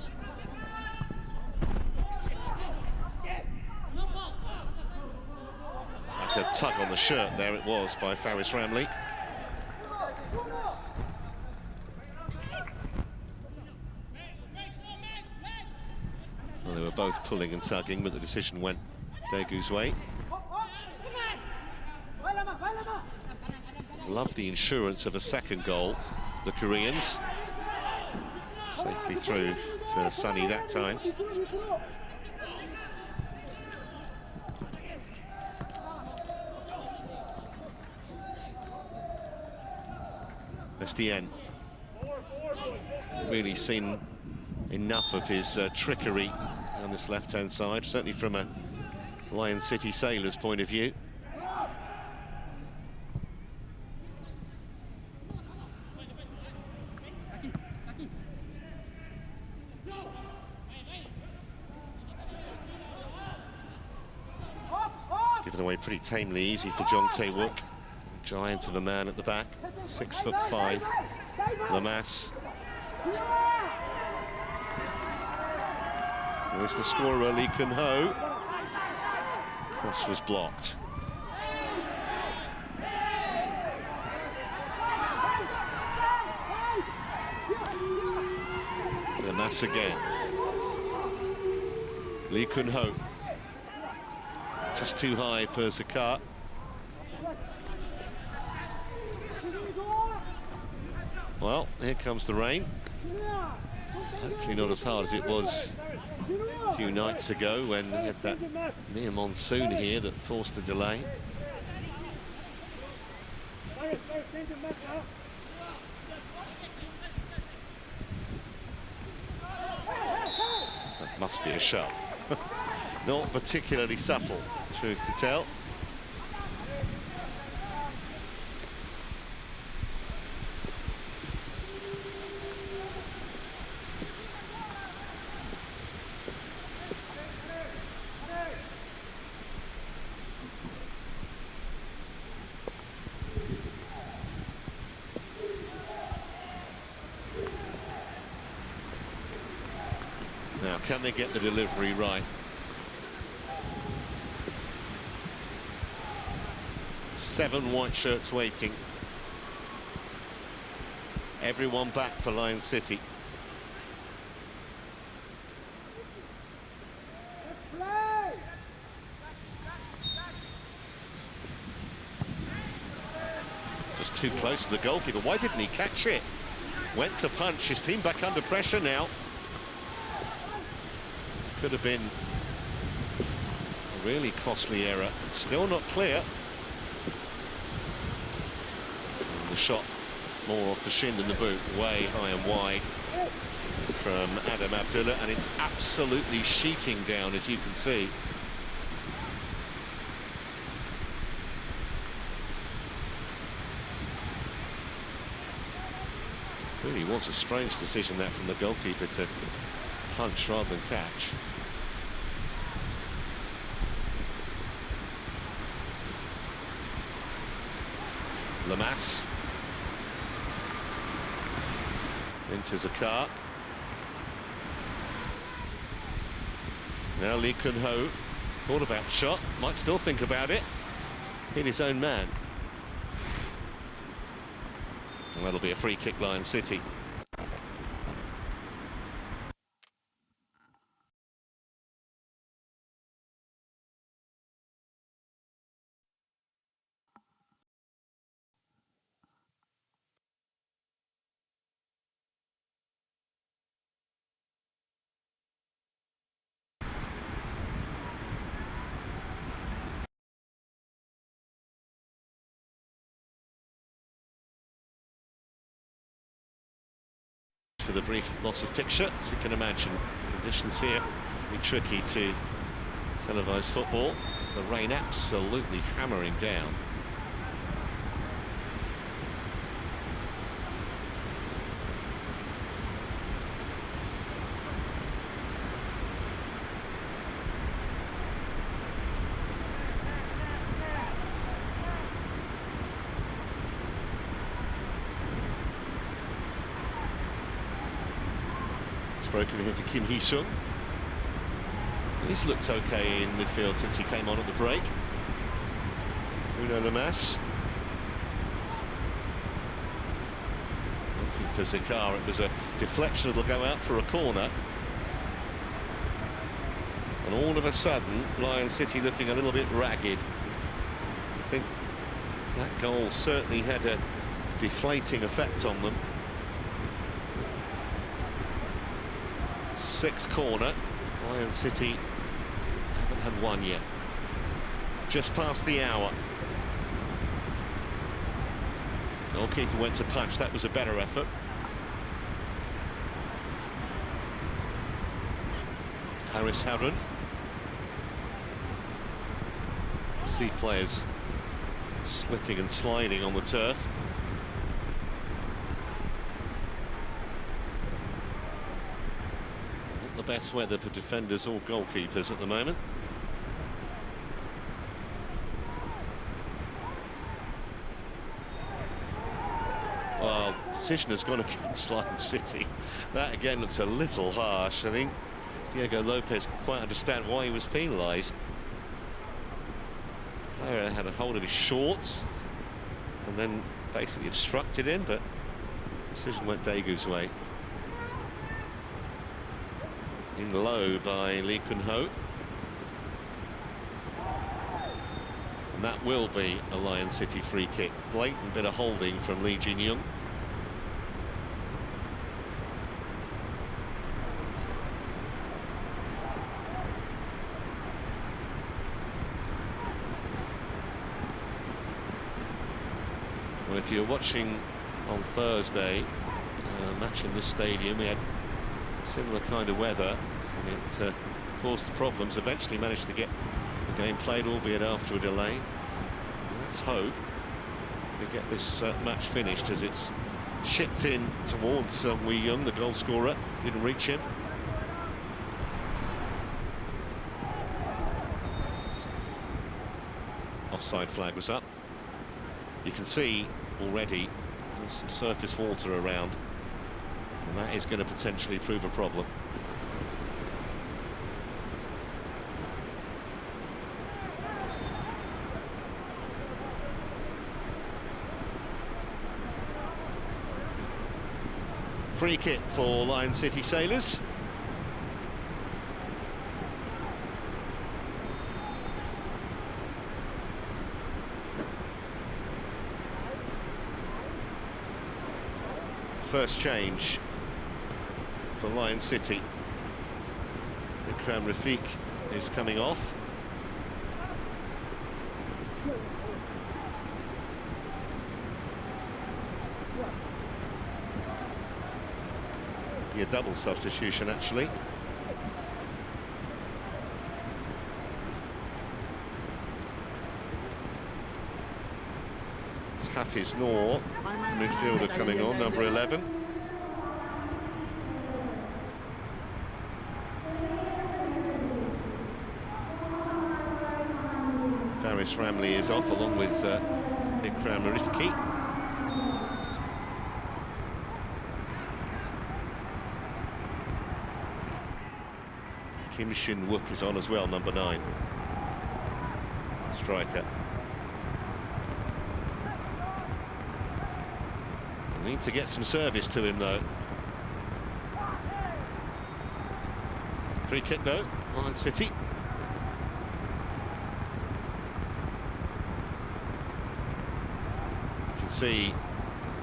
Like a tug on the shirt, there it was by Faris Ramley. Well, they were both pulling and tugging, but the decision went Daegu's way. Love the insurance of a second goal, the Koreans. Safely through to Sunny that time. Estienne really seen enough of his trickery on this left-hand side, certainly from a Lion City Sailors point of view. Given away pretty tamely easy for Jong Tae-wook, giant of a man at the back, 6'5", Lamas. There's the scorer, Lee Kun-ho. Cross was blocked. Lamas again. Lee Kun-ho. Just too high for Zakat. Well, here comes the rain. Hopefully not as hard as it was a few nights ago when we had that near monsoon here that forced a delay. That must be a shove. Not particularly subtle, truth to tell. can they get the delivery right? Seven white shirts waiting. Everyone back for Lion City. Just too close to the goalkeeper. Why didn't he catch it? Went to punch. His team back under pressure now. Could have been a really costly error. Still not clear. And the shot more off the shin than the boot. Way high and wide from Adam Abdullah, and it's absolutely sheeting down, as you can see. Really was a strange decision that from the goalkeeper to punch rather than catch. Lamas enters a car. Now Lee Kun-ho thought about the shot, might still think about it. Hit his own man. And that'll be a free kick, Lion City. For the brief loss of picture, as you can imagine, conditions here be tricky to televise football. The rain absolutely hammering down. Broken here for Kim Hee-sung. He's looked okay in midfield since he came on at the break. Bruno Lamas. Looking for Zakar. It was a deflection that'll go out for a corner. And all of a sudden, Lion City looking a little bit ragged. I think that goal certainly had a deflating effect on them. Sixth corner. Lion City haven't had one yet. Just past the hour. Goalkeeper went to punch. That was a better effort. Harris Harun. See players slipping and sliding on the turf. Not the best weather for defenders or goalkeepers at the moment. Well, decision has gone against Lion City. That again looks a little harsh. I think Diego Lopez can quite understand why he was penalised. Player had a hold of his shorts and then basically obstructed him, but decision went Daegu's way. In low by Lee Kun-ho. And that will be a Lion City free kick. Blatant bit of holding from Lee Jin-young. Well, if you're watching on Thursday, a match in this stadium, we had similar kind of weather, and it caused problems. Eventually managed to get the game played, albeit after a delay. Let's hope we get this match finished, as it's chipped in towards Wee Young, the goal scorer. Didn't reach him. Offside flag was up. You can see already there's some surface water around, and that is going to potentially prove a problem. Free kick for Lion City Sailors. First change for Lion City. Ikram Rafiq is coming off. Be a double substitution actually. It's Hafiz Noor, midfielder, coming on, number 11. Faris Ramli is off along with Ikram Rifki. Kim Shin Wook is on as well, number 9. Striker. Need to get some service to him though. Free kick though, Lion City. You can see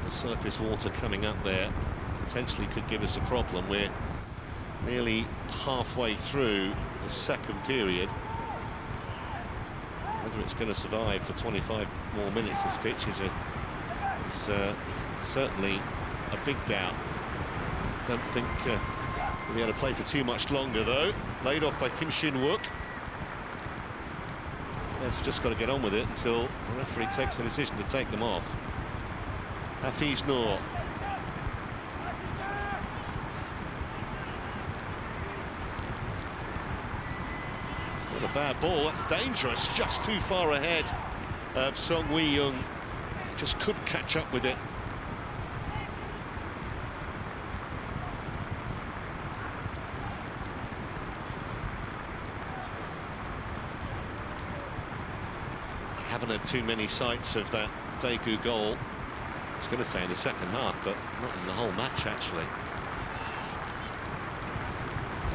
the surface water coming up there. Potentially could give us a problem. We're nearly halfway through the second period. Whether it's going to survive for 25 more minutes, this pitch is certainly a big doubt. Don't think we'll be able to play for too much longer though. Laid off by Kim Shin Wook. Yes, just got to get on with it until the referee takes the decision to take them off. Hafiz Noor. Not a bad ball, that's dangerous, just too far ahead of Song Wee-young. Just couldn't catch up with it. Haven't had too many sights of that Daegu goal. I was going to say in the second half, but not in the whole match actually.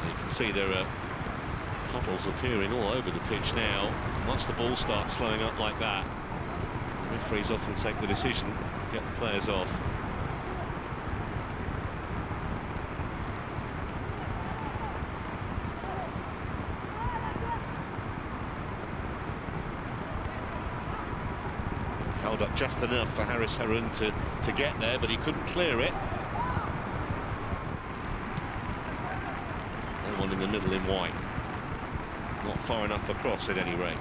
You can see there are puddles appearing all over the pitch now. Once the ball starts slowing up like that, the referees often take the decision to get the players off. Held up just enough for Haris Harun to get there, but he couldn't clear it. And one in the middle in white. Not far enough across at any rate.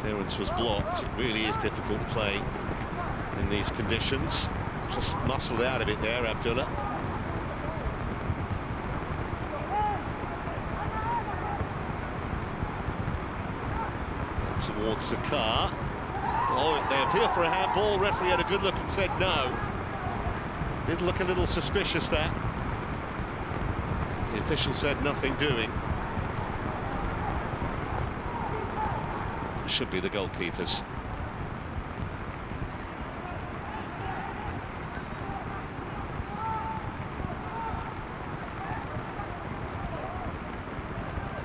Clearance was blocked. It really is difficult to play in these conditions. Just muscled out of it there, Abdullah. Towards the car. Oh, they appeal for a handball. Referee had a good look and said no. Did look a little suspicious, that. The official said nothing doing. It should be the goalkeepers.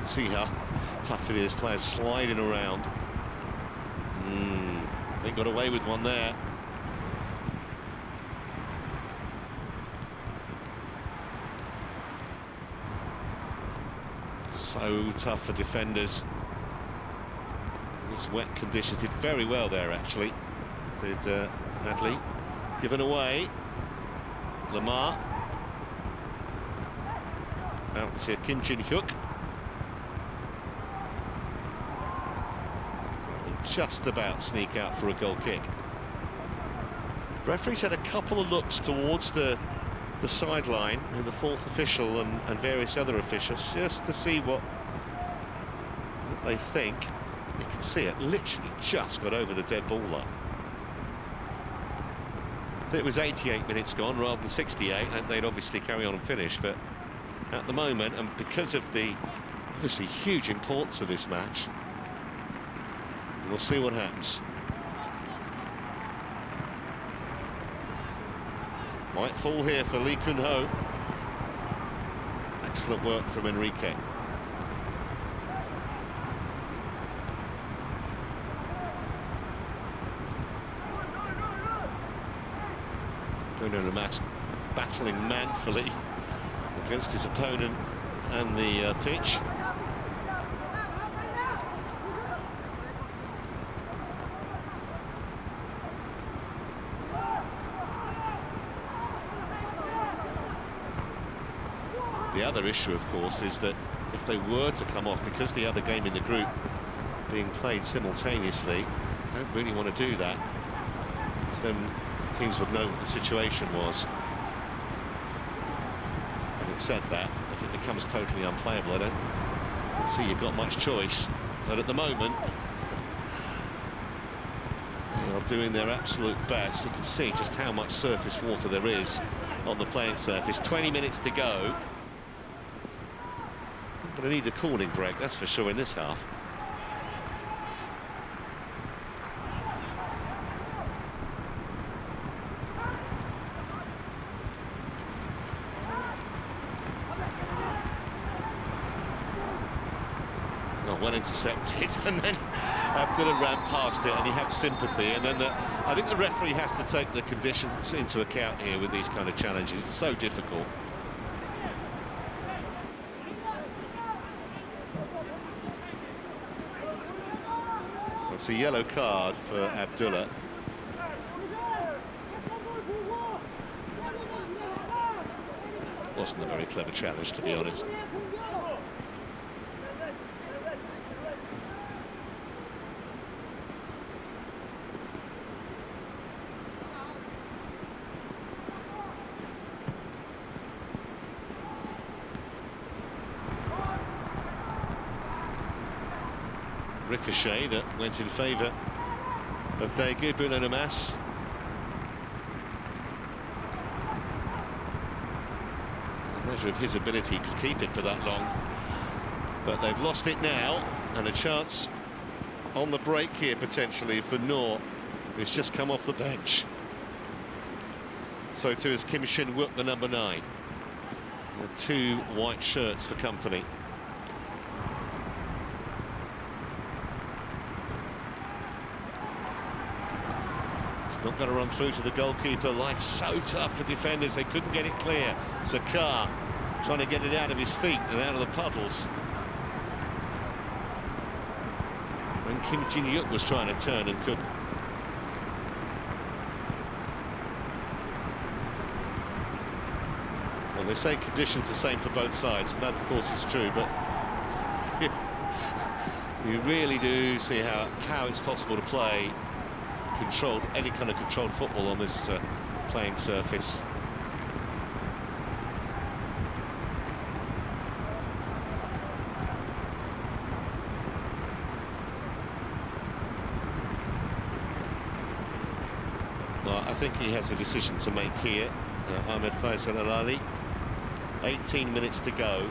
See how tough it is, players sliding around. They got away with one there. So tough for defenders. These wet conditions. Did very well there actually. Did Adli. Given away. Lamar. Out to Kim Jin-hyuk. Just about sneak out for a goal kick. Referee's had a couple of looks towards the sideline with the fourth official and various other officials just to see what they think. You can see it literally just got over the dead ball line. If it was 88 minutes gone rather than 68, they'd obviously carry on and finish, but at the moment, and because of the obviously huge importance of this match, we'll see what happens. Might fall here for Lee Kun-ho. Excellent work from Enrique. Bruno Lamas battling manfully against his opponent and the pitch. The other issue, of course, is that if they were to come off, because the other game in the group being played simultaneously, don't really want to do that, because then teams would know what the situation was. Having said that, if it becomes totally unplayable, I don't see you've got much choice. But at the moment, they are doing their absolute best. You can see just how much surface water there is on the playing surface. 20 minutes to go. But I need a cooling break, that's for sure, in this half. Well intercepted, and then Abdullah ran past it, and you have sympathy, and then I think the referee has to take the conditions into account here with these kind of challenges. It's so difficult. It's a yellow card for Abdullah. Wasn't a very clever challenge, to be honest. Ricochet that went in favour of Daegu. Bruno Lamas. A measure of his ability could keep it for that long, but they've lost it now, and a chance on the break here potentially for Nor, who's just come off the bench. So too is Kim Shin-wook, the number 9. And 2 white shirts for company. Not going to run through to the goalkeeper. Life's so tough for defenders, they couldn't get it clear. Zakar trying to get it out of his feet and out of the puddles. When Kim Jin-yuk was trying to turn and couldn't. Well, they say conditions the same for both sides, and that of course is true, but you really do see how it's possible to play any kind of controlled football on this playing surface. Well, I think he has a decision to make here, Ahmed Faisal Al-Ali. 18 minutes to go.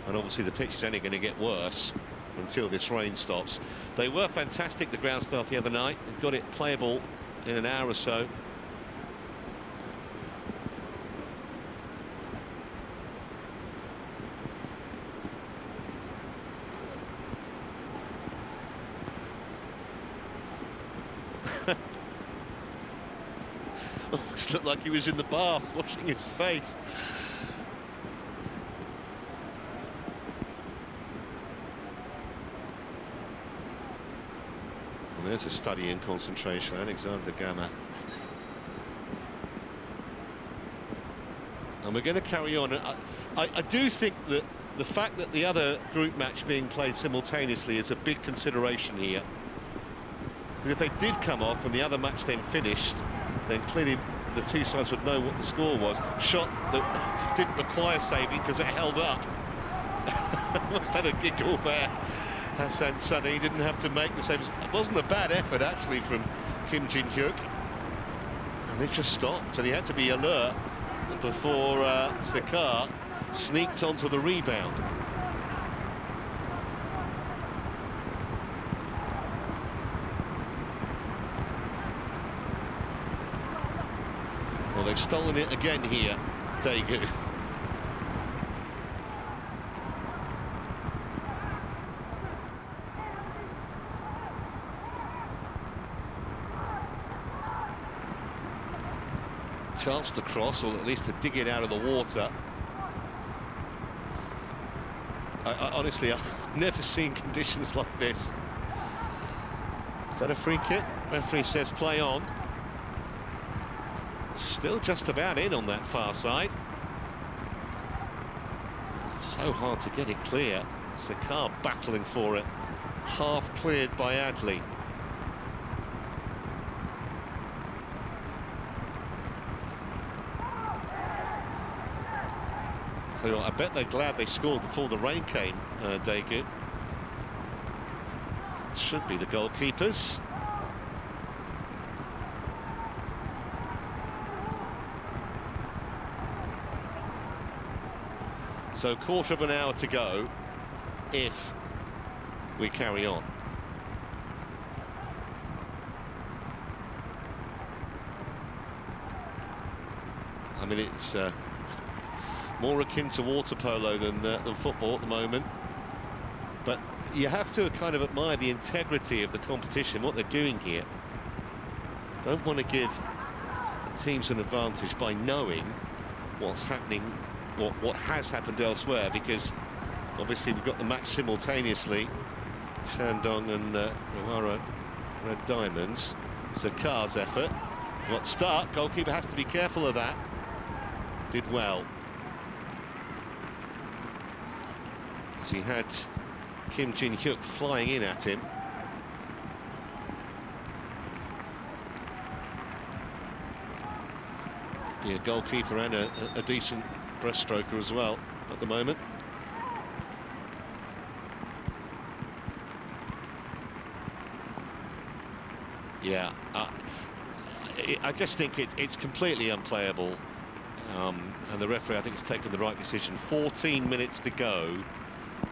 And obviously the pitch is only going to get worse until this rain stops. They were fantastic, the ground staff, the other night, and got it playable in an hour or so. Almost looked like he was in the bath washing his face. There's a study in concentration, Alexander Gamma. And we're going to carry on. I do think that the fact that the other group match being played simultaneously is a big consideration here. Because if they did come off and the other match then finished, then clearly the two sides would know what the score was. Shot that didn't require saving because it held up. Must have had a giggle there. Hassan Sunny didn't have to make the save. It wasn't a bad effort actually from Kim Jin-hyuk, and it just stopped, and he had to be alert before Sekar sneaked onto the rebound. Well, they've stolen it again here, Daegu. Chance to cross, or at least to dig it out of the water. Honestly, I've never seen conditions like this. Is that a free kick? Referee says play on. Still just about in on that far side. So hard to get it clear. Sekar battling for it. Half cleared by Adli. So I bet they're glad they scored before the rain came, Daegu. Should be the goalkeepers. So quarter of an hour to go if we carry on. I mean, it's more akin to water polo than football at the moment, but you have to kind of admire the integrity of the competition, what they're doing here. Don't want to give teams an advantage by knowing what's happening, what has happened elsewhere, because obviously we've got the match simultaneously. Shandong and Rohara Red Diamonds. Sekar's effort got stuck. Goalkeeper has to be careful of that. Did well. As he had Kim Jin-hyuk flying in at him. Be a goalkeeper and a decent breaststroker as well at the moment. Yeah, I just think it's completely unplayable, and the referee, I think, has taken the right decision. 14 minutes to go,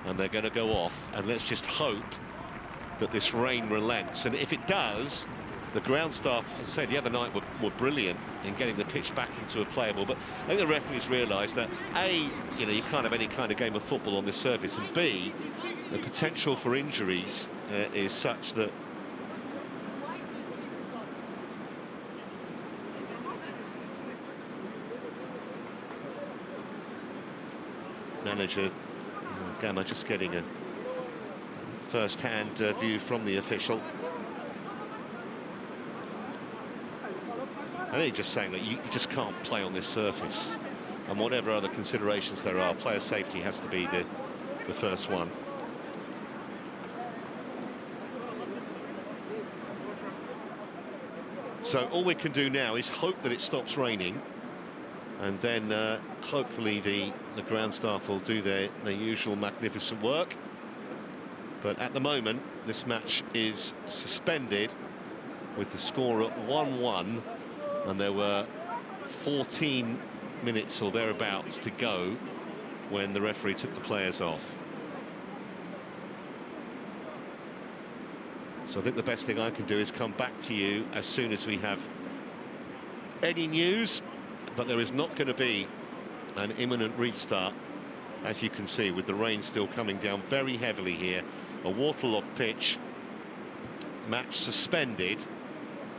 and they're going to go off, and let's just hope that this rain relents. And if it does, the ground staff, as I said, the other night were brilliant in getting the pitch back into a playable, but I think the referees realised that A, you know, you can't have any kind of game of football on this surface, and B, the potential for injuries is such that manager Gamma just getting a first-hand view from the official. I think just saying that you just can't play on this surface, and whatever other considerations there are, player safety has to be the first one. So all we can do now is hope that it stops raining, and then hopefully the ground staff will do their usual magnificent work. But at the moment, this match is suspended with the score at 1-1, and there were 14 minutes or thereabouts to go when the referee took the players off. So I think the best thing I can do is come back to you as soon as we have any news, but there is not going to be an imminent restart, as you can see, with the rain still coming down very heavily here. A waterlogged pitch, match suspended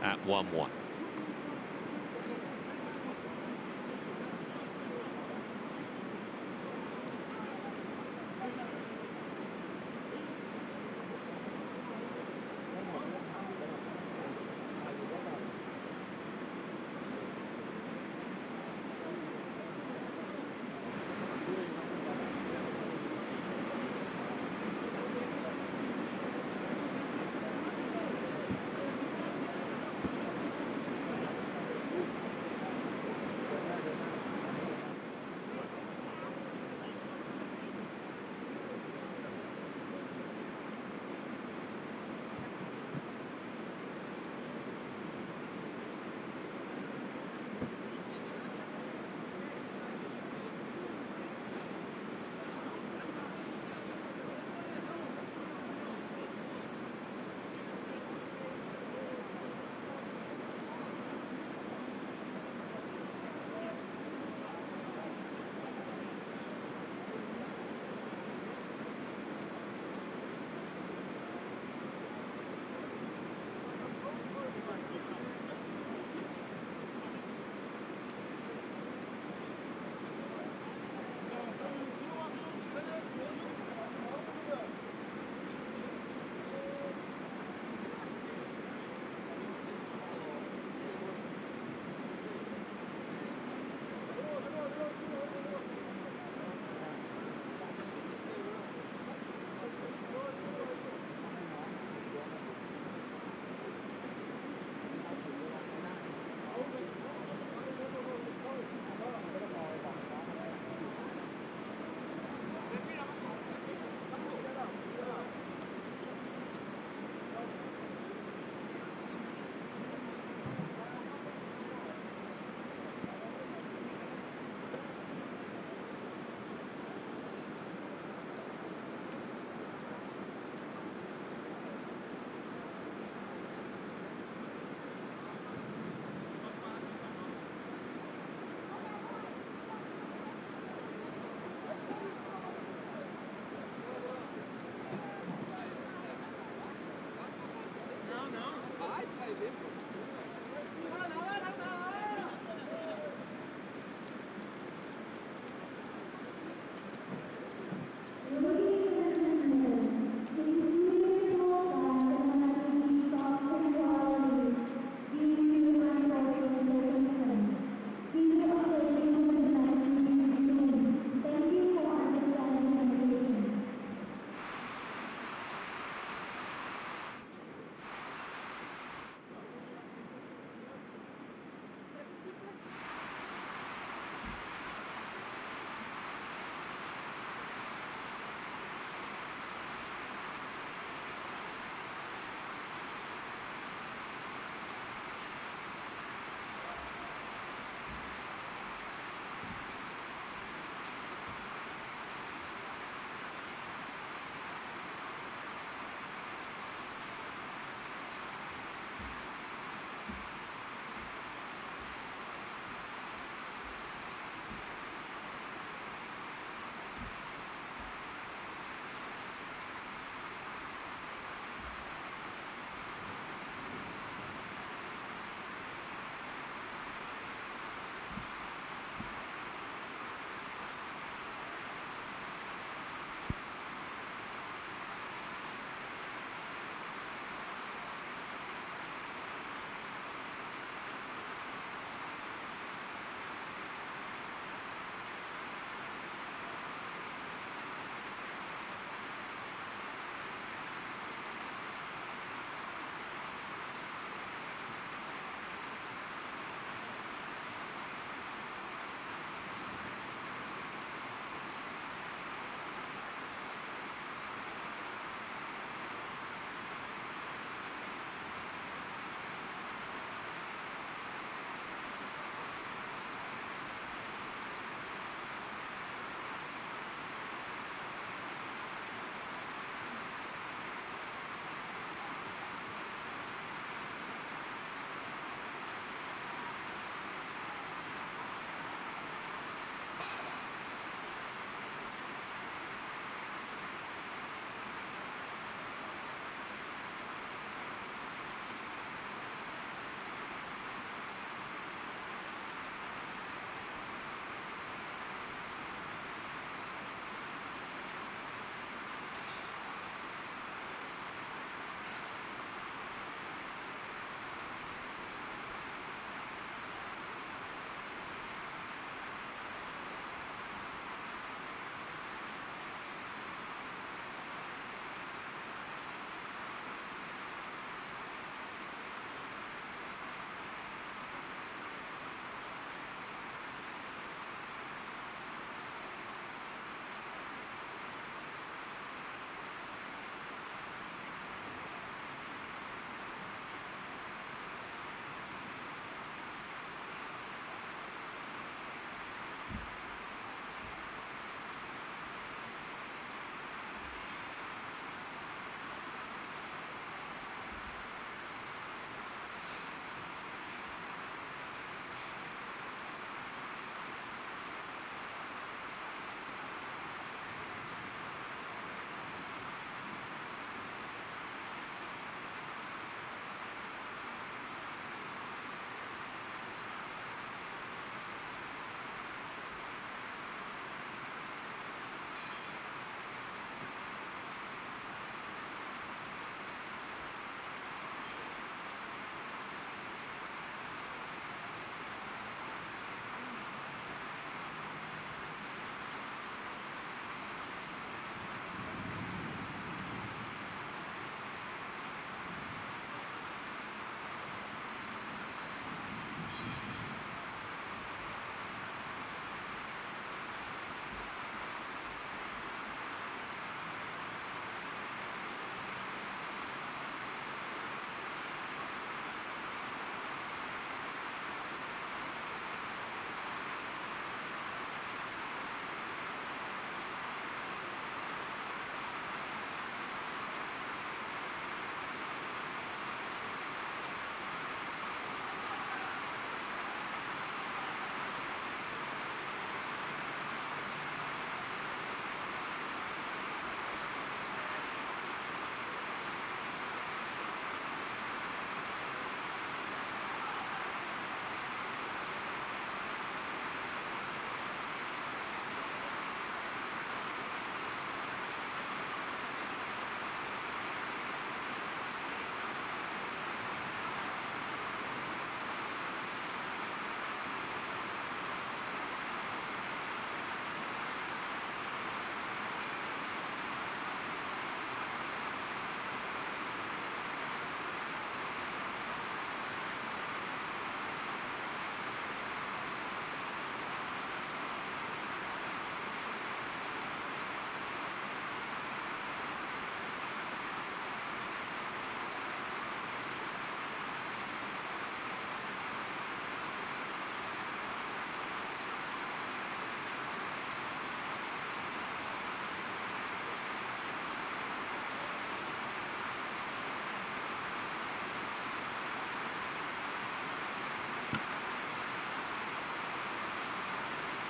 at 1-1.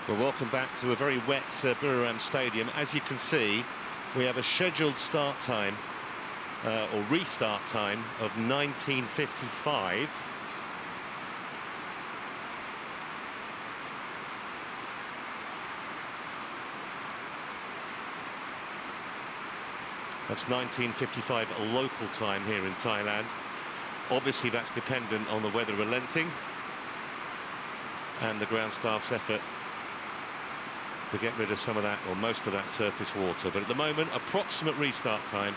Well, welcome back to a very wet Buriram Stadium. As you can see, we have a scheduled start time, or restart time, of 19:55. That's 19:55 local time here in Thailand. Obviously, that's dependent on the weather relenting and the ground staff's effort to get rid of some of that, or most of that, surface water. But at the moment, approximate restart time,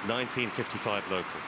19:55 local.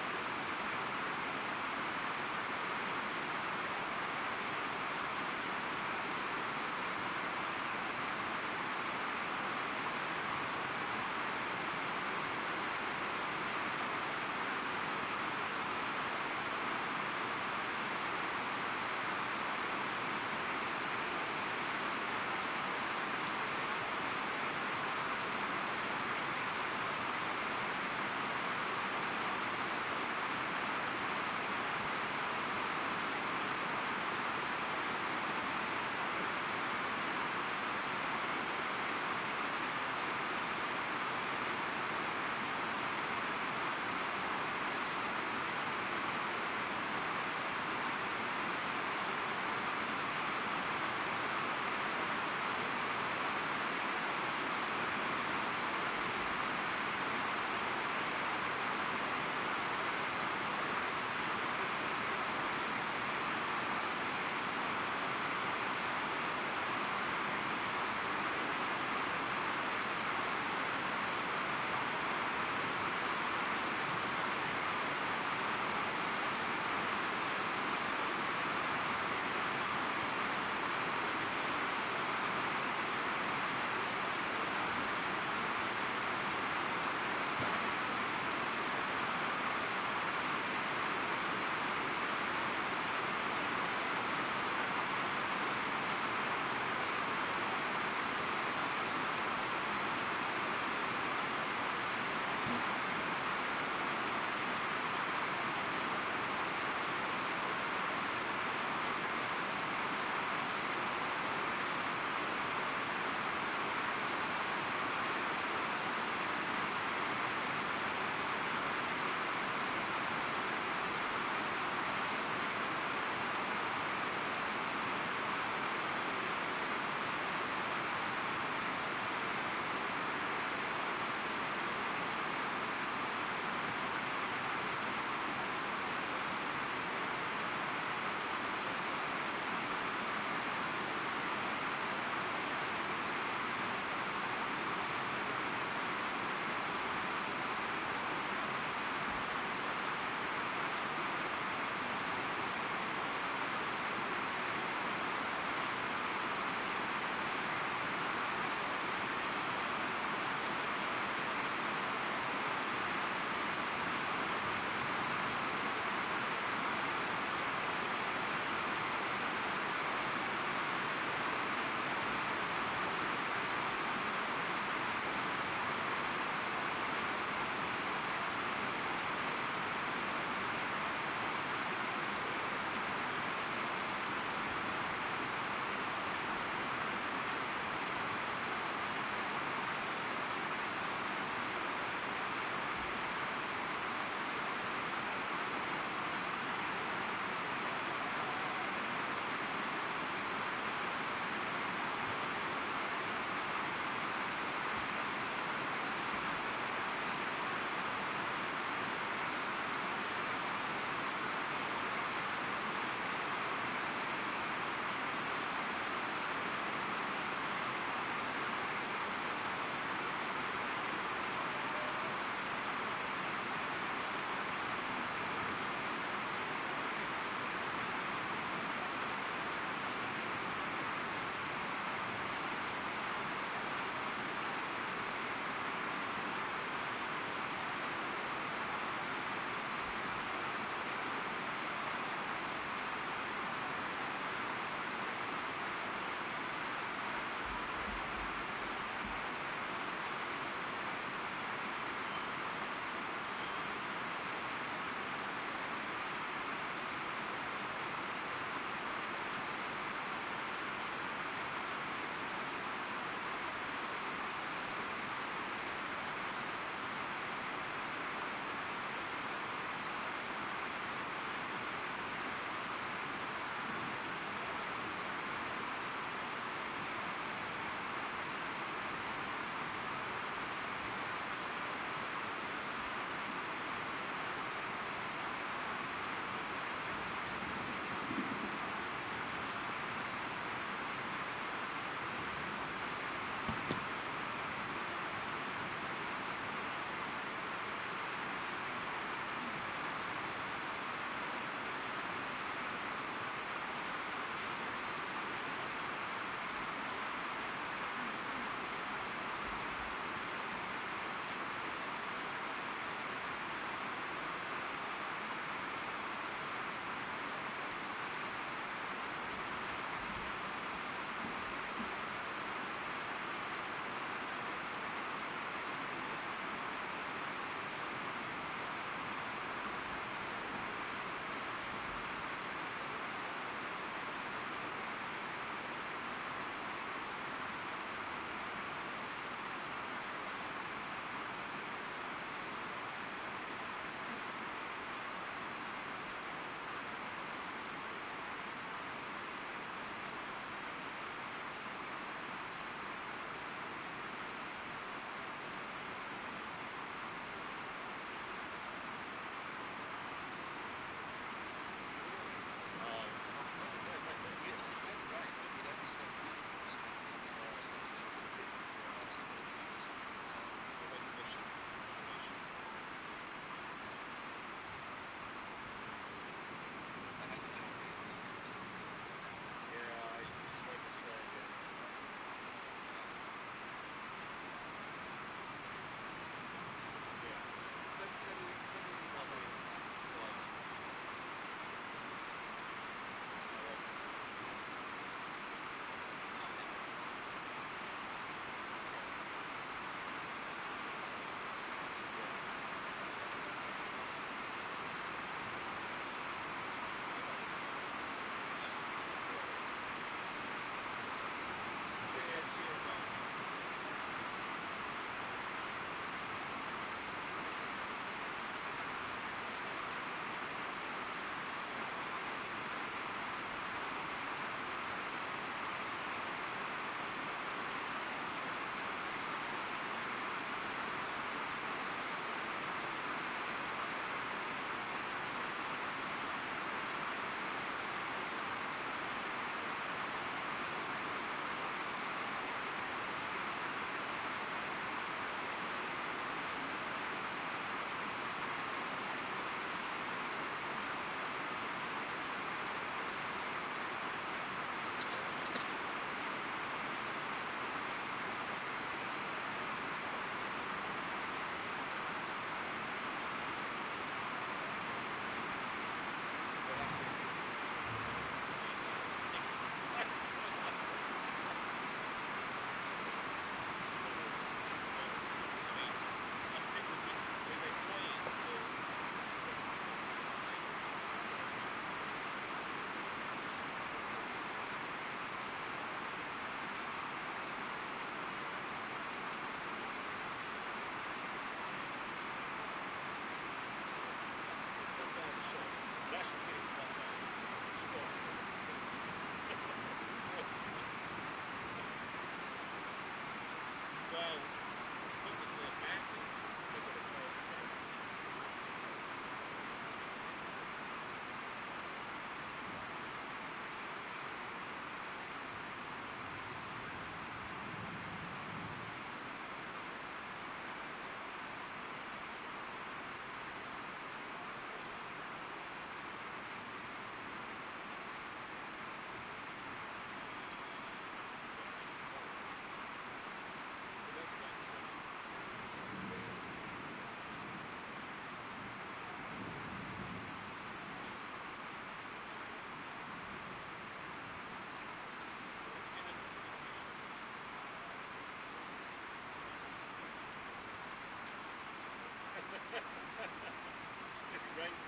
Guess it rains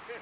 again.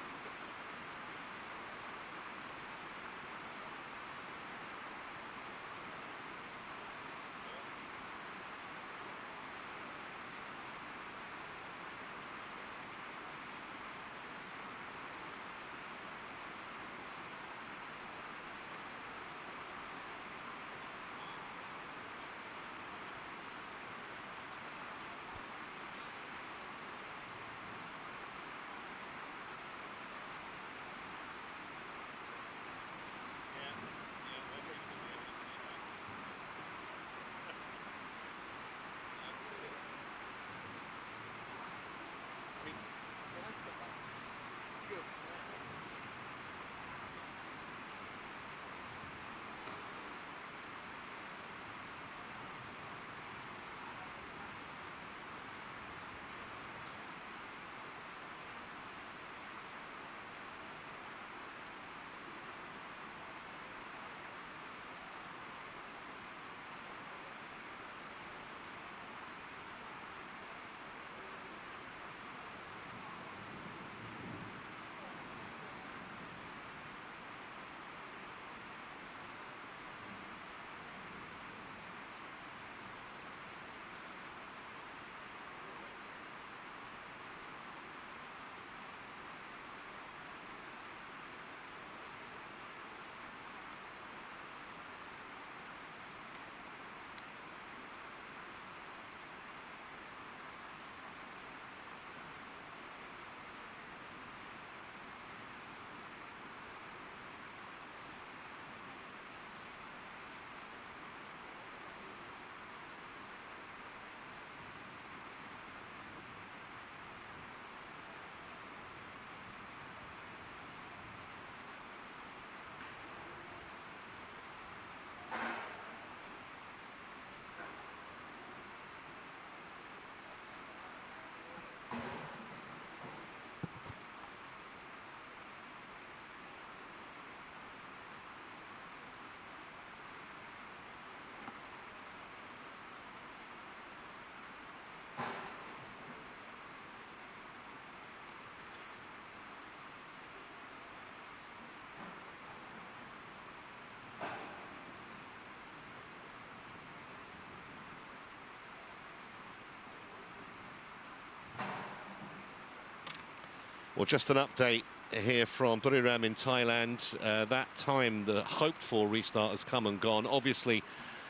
Well, just an update here from Buriram in Thailand. That time, the hoped-for restart has come and gone. Obviously,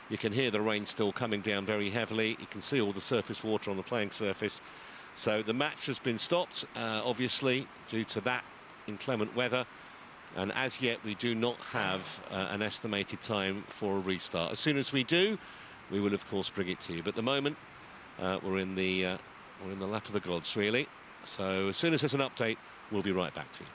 you can hear the rain still coming down very heavily. You can see all the surface water on the playing surface. So the match has been stopped, obviously, due to that inclement weather. And as yet, we do not have an estimated time for a restart. As soon as we do, we will, of course, bring it to you. But at the moment, we're in the lap of the gods, really. So as soon as there's an update, we'll be right back to you.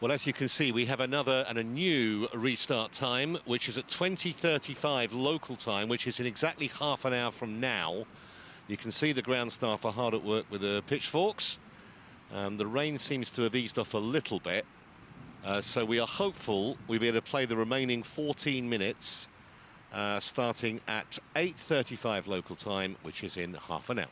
Well, as you can see, we have another and a new restart time, which is at 20:35 local time, which is in exactly half an hour from now. You can see the ground staff are hard at work with the pitchforks. The rain seems to have eased off a little bit. So we are hopeful we'll be able to play the remaining 14 minutes, starting at 8:35 local time, which is in half an hour.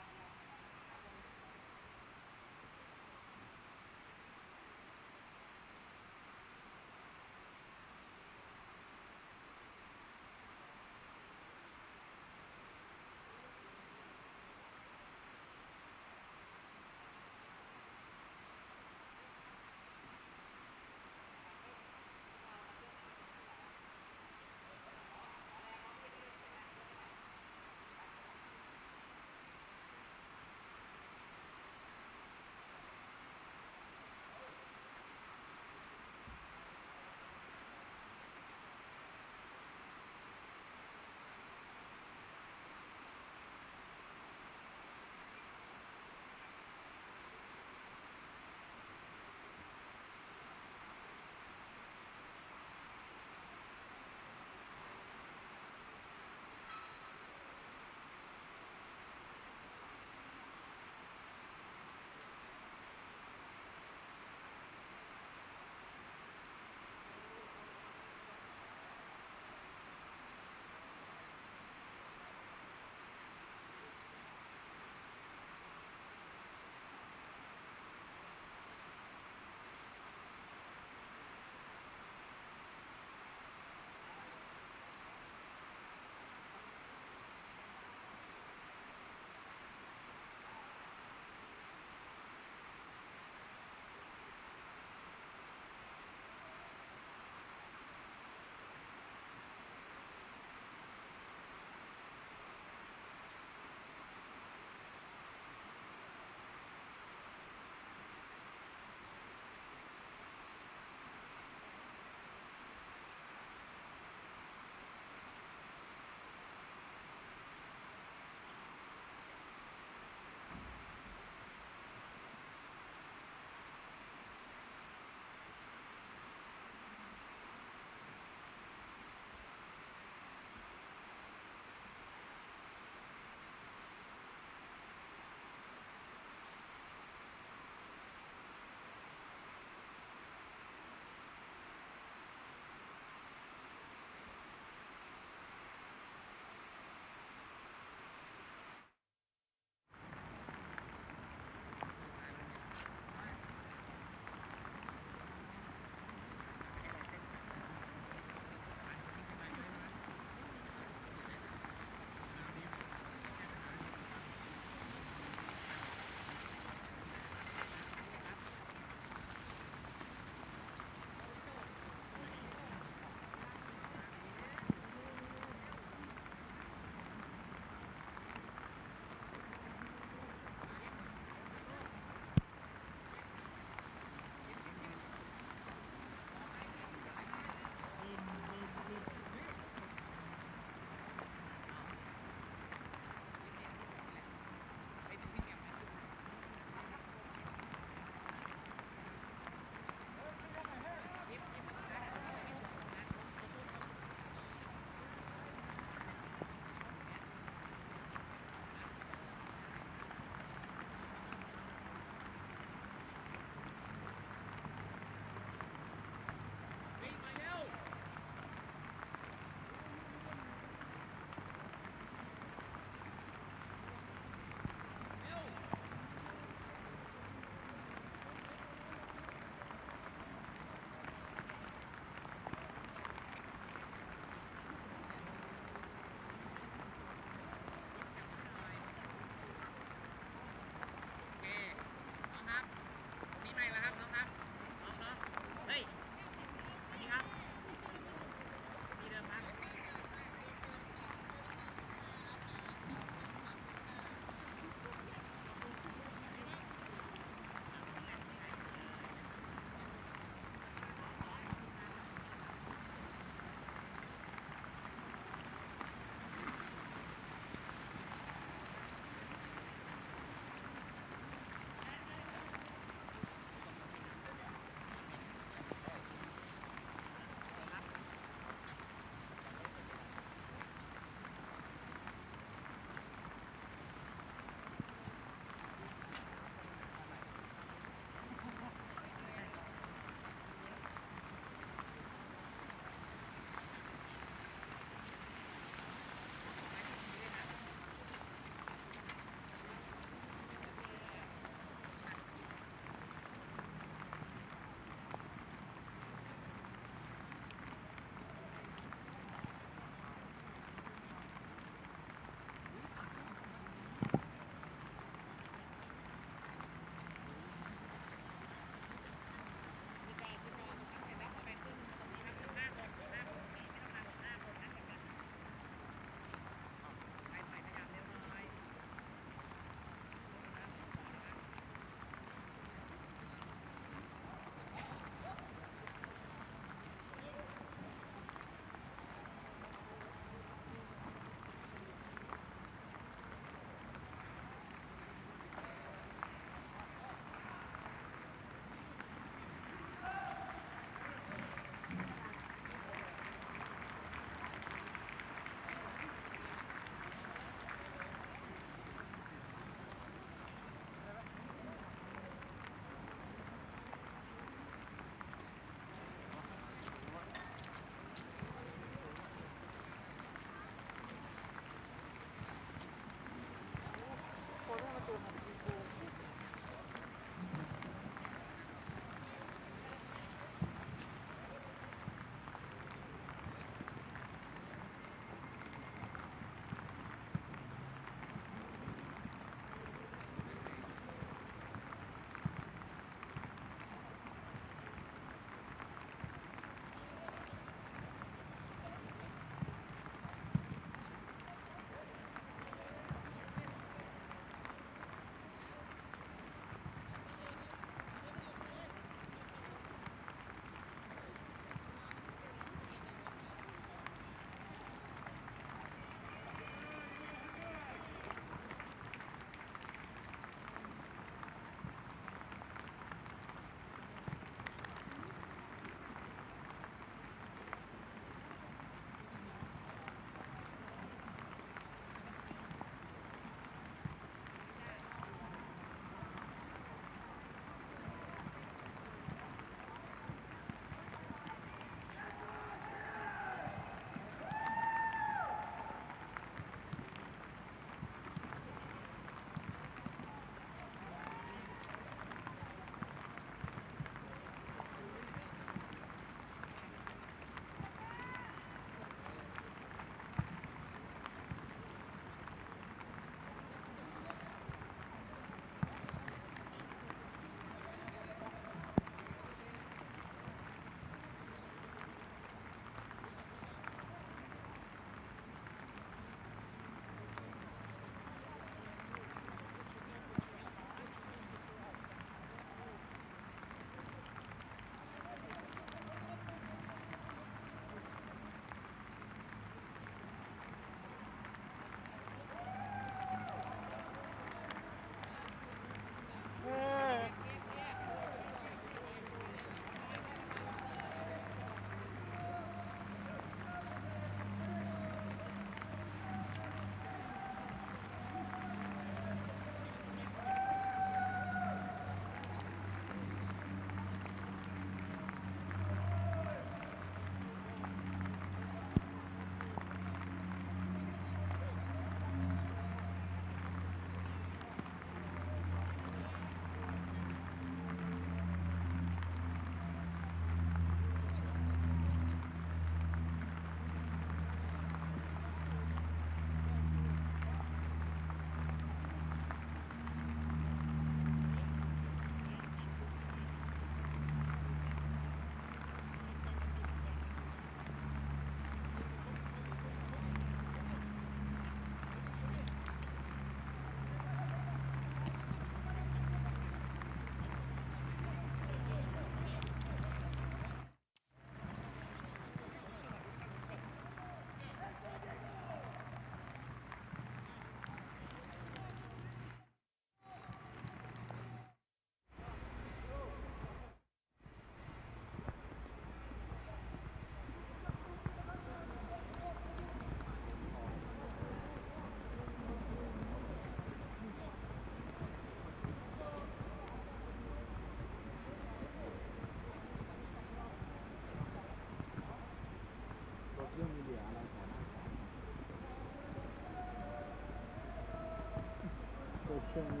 ชื่อนี่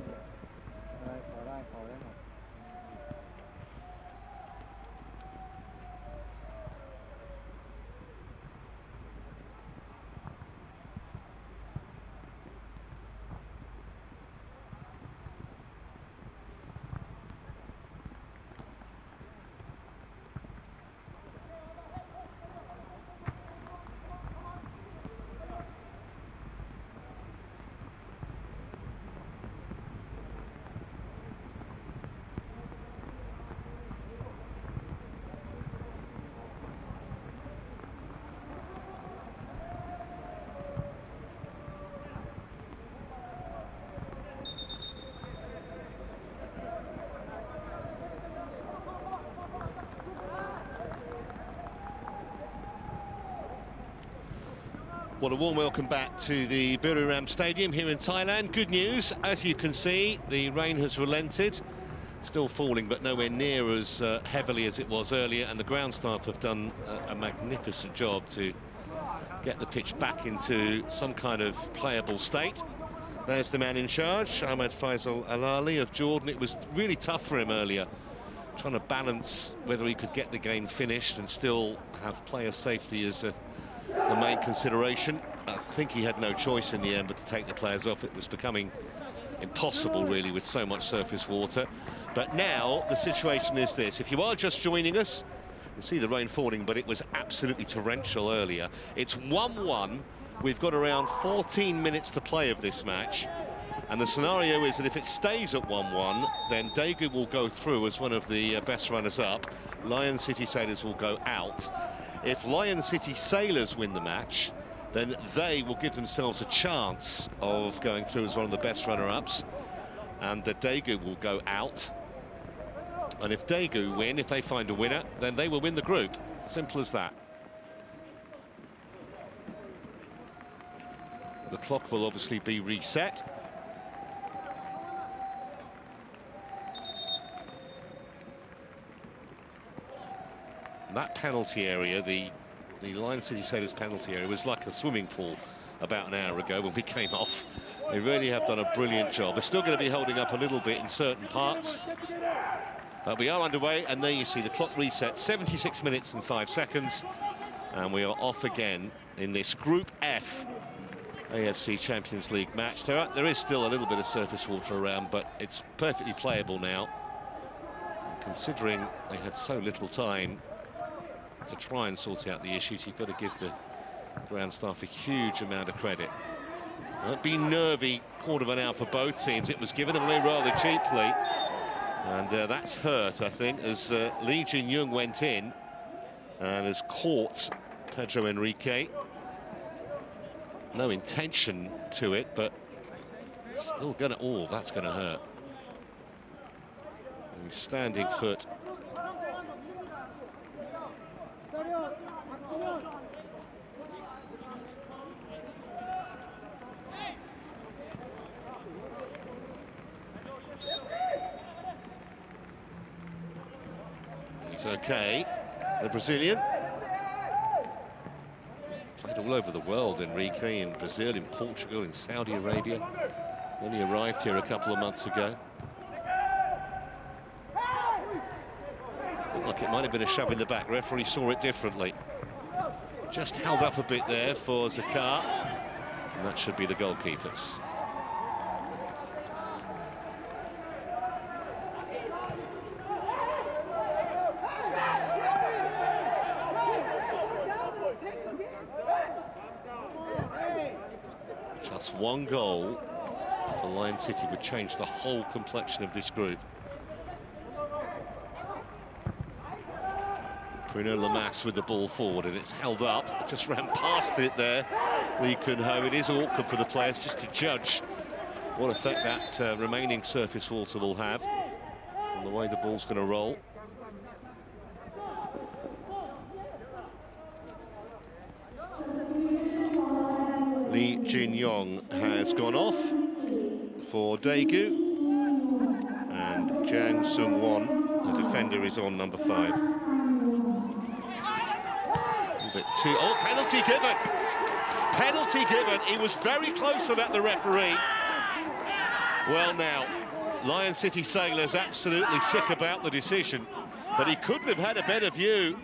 อะไรขอได้หมด Well, a warm welcome back to the Buriram Stadium here in Thailand. Good news, as you can see, the rain has relented. Still falling, but nowhere near as heavily as it was earlier, and the ground staff have done a magnificent job to get the pitch back into some kind of playable state. There's the man in charge, Ahmed Faisal Alali of Jordan. It was really tough for him earlier, trying to balance whether he could get the game finished and still have player safety as the main consideration. I think he had no choice in the end but to take the players off. It was becoming impossible really with so much surface water. But now the situation is this: if you are just joining us, you see the rain falling, but it was absolutely torrential earlier. It's 1-1. We've got around 14 minutes to play of this match, and the scenario is that if it stays at 1-1, then Daegu will go through as one of the best runners-up. Lion City Sailors will go out. If Lion City Sailors win the match, then they will give themselves a chance of going through as one of the best runner-ups, and the Daegu will go out. And if Daegu win, if they find a winner, then they will win the group. Simple as that. The clock will obviously be reset. That penalty area, the Lion City Sailors penalty area, was like a swimming pool about an hour ago when we came off. They really have done a brilliant job. They're still going to be holding up a little bit in certain parts. But we are underway, and there you see the clock reset, 76 minutes and 5 seconds. And we are off again in this Group F AFC Champions League match. There is still a little bit of surface water around, but it's perfectly playable now. And considering they had so little time to try and sort out the issues, you've got to give the ground staff a huge amount of credit. That'd be nervy quarter of an hour for both teams. It was given away rather cheaply, and that's hurt, I think, as Lee Jin-young went in and has caught Pedro Enrique. No intention to it, but still gonna, oh, that's gonna hurt. And he's standing foot. He's okay, the Brazilian. Played all over the world, Enrique, in Brazil, in Portugal, in Saudi Arabia. Only arrived here a couple of months ago. Looked like it might have been a shove in the back. Referee saw it differently. Just held up a bit there for Zakar, and that should be the goalkeepers. Just one goal for Lion City would change the whole complexion of this group. Bruno Lamas with the ball forward, and it's held up. Just ran past it there, Lee Kun-ho. It is awkward for the players just to judge what effect that remaining surface water will have on the way the ball's going to roll. Lee Jin-young has gone off for Daegu, and Jang Sung-won, the defender, is on number 5. Bit too, oh, penalty given! Penalty given. He was very close to that, the referee. Well now, Lion City Sailors absolutely sick about the decision, but he couldn't have had a better view.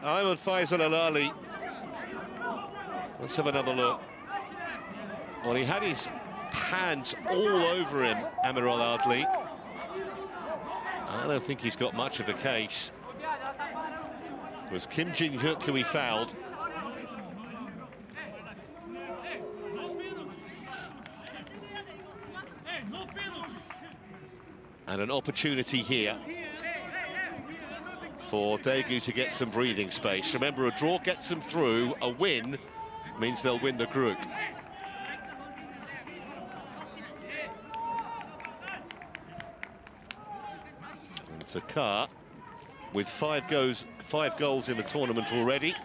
Ahmed Faisal Al-Ali. Let's have another look. Well, he had his hands all over him, Amir Al-Adli. I don't think he's got much of a case. It was Kim Jin-hyuk who he fouled. And an opportunity here for Daegu to get some breathing space. Remember, a draw gets them through, a win means they'll win the group. And Sakar, with five goals in the tournament already,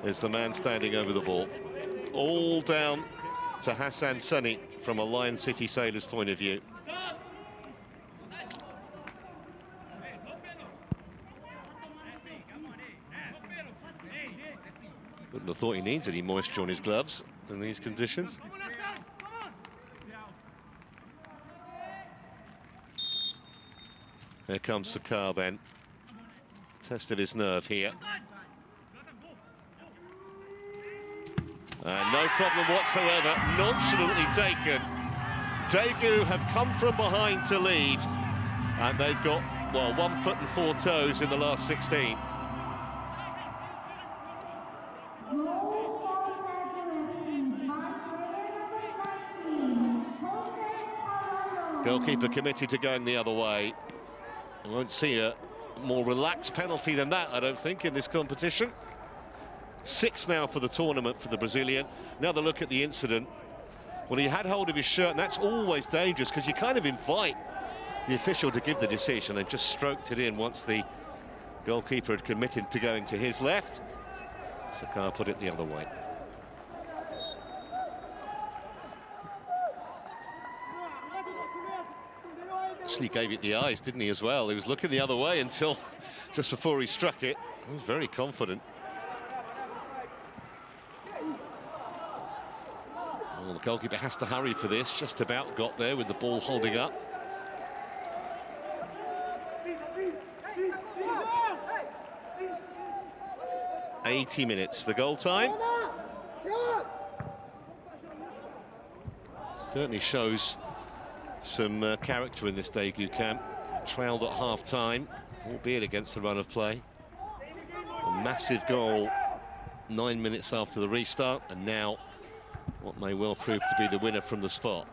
is the man standing over the ball. All down to Hassan Sunny from a Lion City Sailors point of view. Wouldn't have thought he needs any moisture on his gloves in these conditions. Here comes Sakar then. Tested his nerve here. And no problem whatsoever, nonchalantly taken. Daegu have come from behind to lead, and they've got, well, 1 foot and 4 toes in the last 16. Goalkeeper committed to going the other way. I won't see a more relaxed penalty than that, I don't think, in this competition. 6 now for the tournament for the Brazilian. Another look at the incident. Well, he had hold of his shirt, and that's always dangerous because you kind of invite the official to give the decision, and just stroked it in once the goalkeeper had committed to going to his left. Sakar put it the other way. Actually gave it the eyes, didn't he, as well? He was looking the other way until just before he struck it. He was very confident. Well, the goalkeeper has to hurry for this. Just about got there with the ball holding up. $80 minutes, the goal time. Certainly shows some character in this Daegu camp. Trailed at half-time, albeit against the run of play. A massive goal 9 minutes after the restart, and now what may well prove to be the winner from the spot.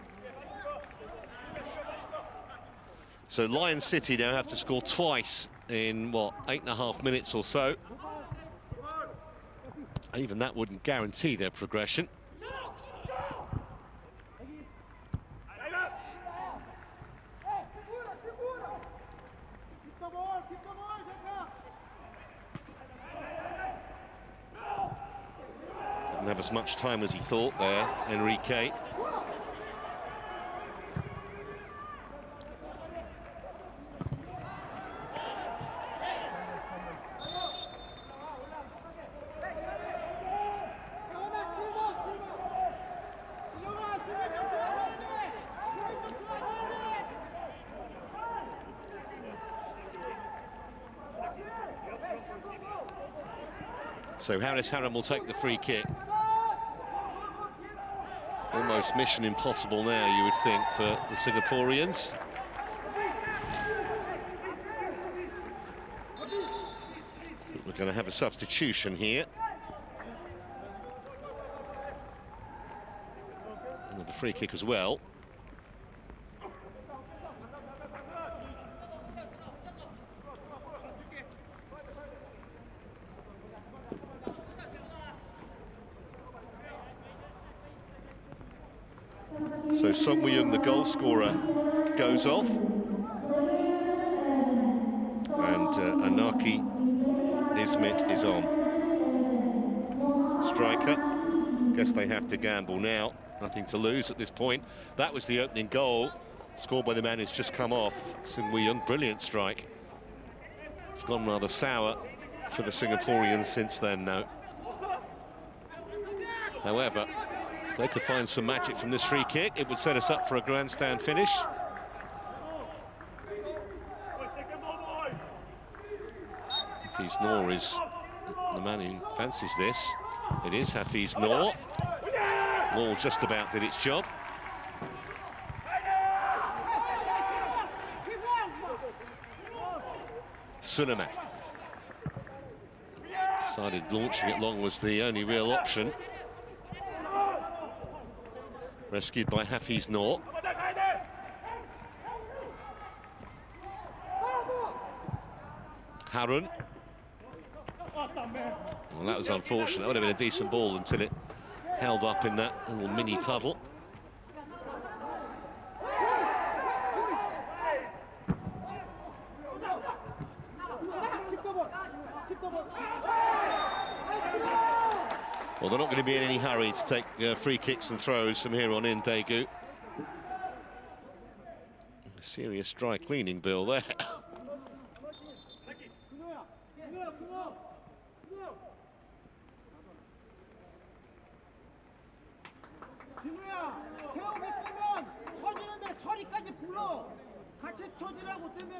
So Lion City now have to score twice in, what, 8.5 minutes or so. Even that wouldn't guarantee their progression. Didn't have as much time as he thought there, Enrique. So Haris Haram will take the free kick. Almost mission impossible now, you would think, for the Singaporeans. We're going to have a substitution here. And the free kick as well. So Song Woo-young, the goal scorer, goes off. And Anaki Ismit is on. Striker. Guess they have to gamble now. Nothing to lose at this point. That was the opening goal, scored by the man who's just come off. Song Woo-young, brilliant strike. It's gone rather sour for the Singaporeans since then, no. However, If they could find some magic from this free kick, it would set us up for a grandstand finish. Hafiz Noor is the man who fancies this. It is Hafiz Noor. Ball just about did its job. Suleiman decided launching it long was the only real option. Rescued by Hafiz Noor. Harun. Well, that was unfortunate. That would have been a decent ball until it held up in that little mini puddle. Well, they're not going to be in any hurry to take free kicks and throws from here on in, Daegu. A serious dry cleaning bill there.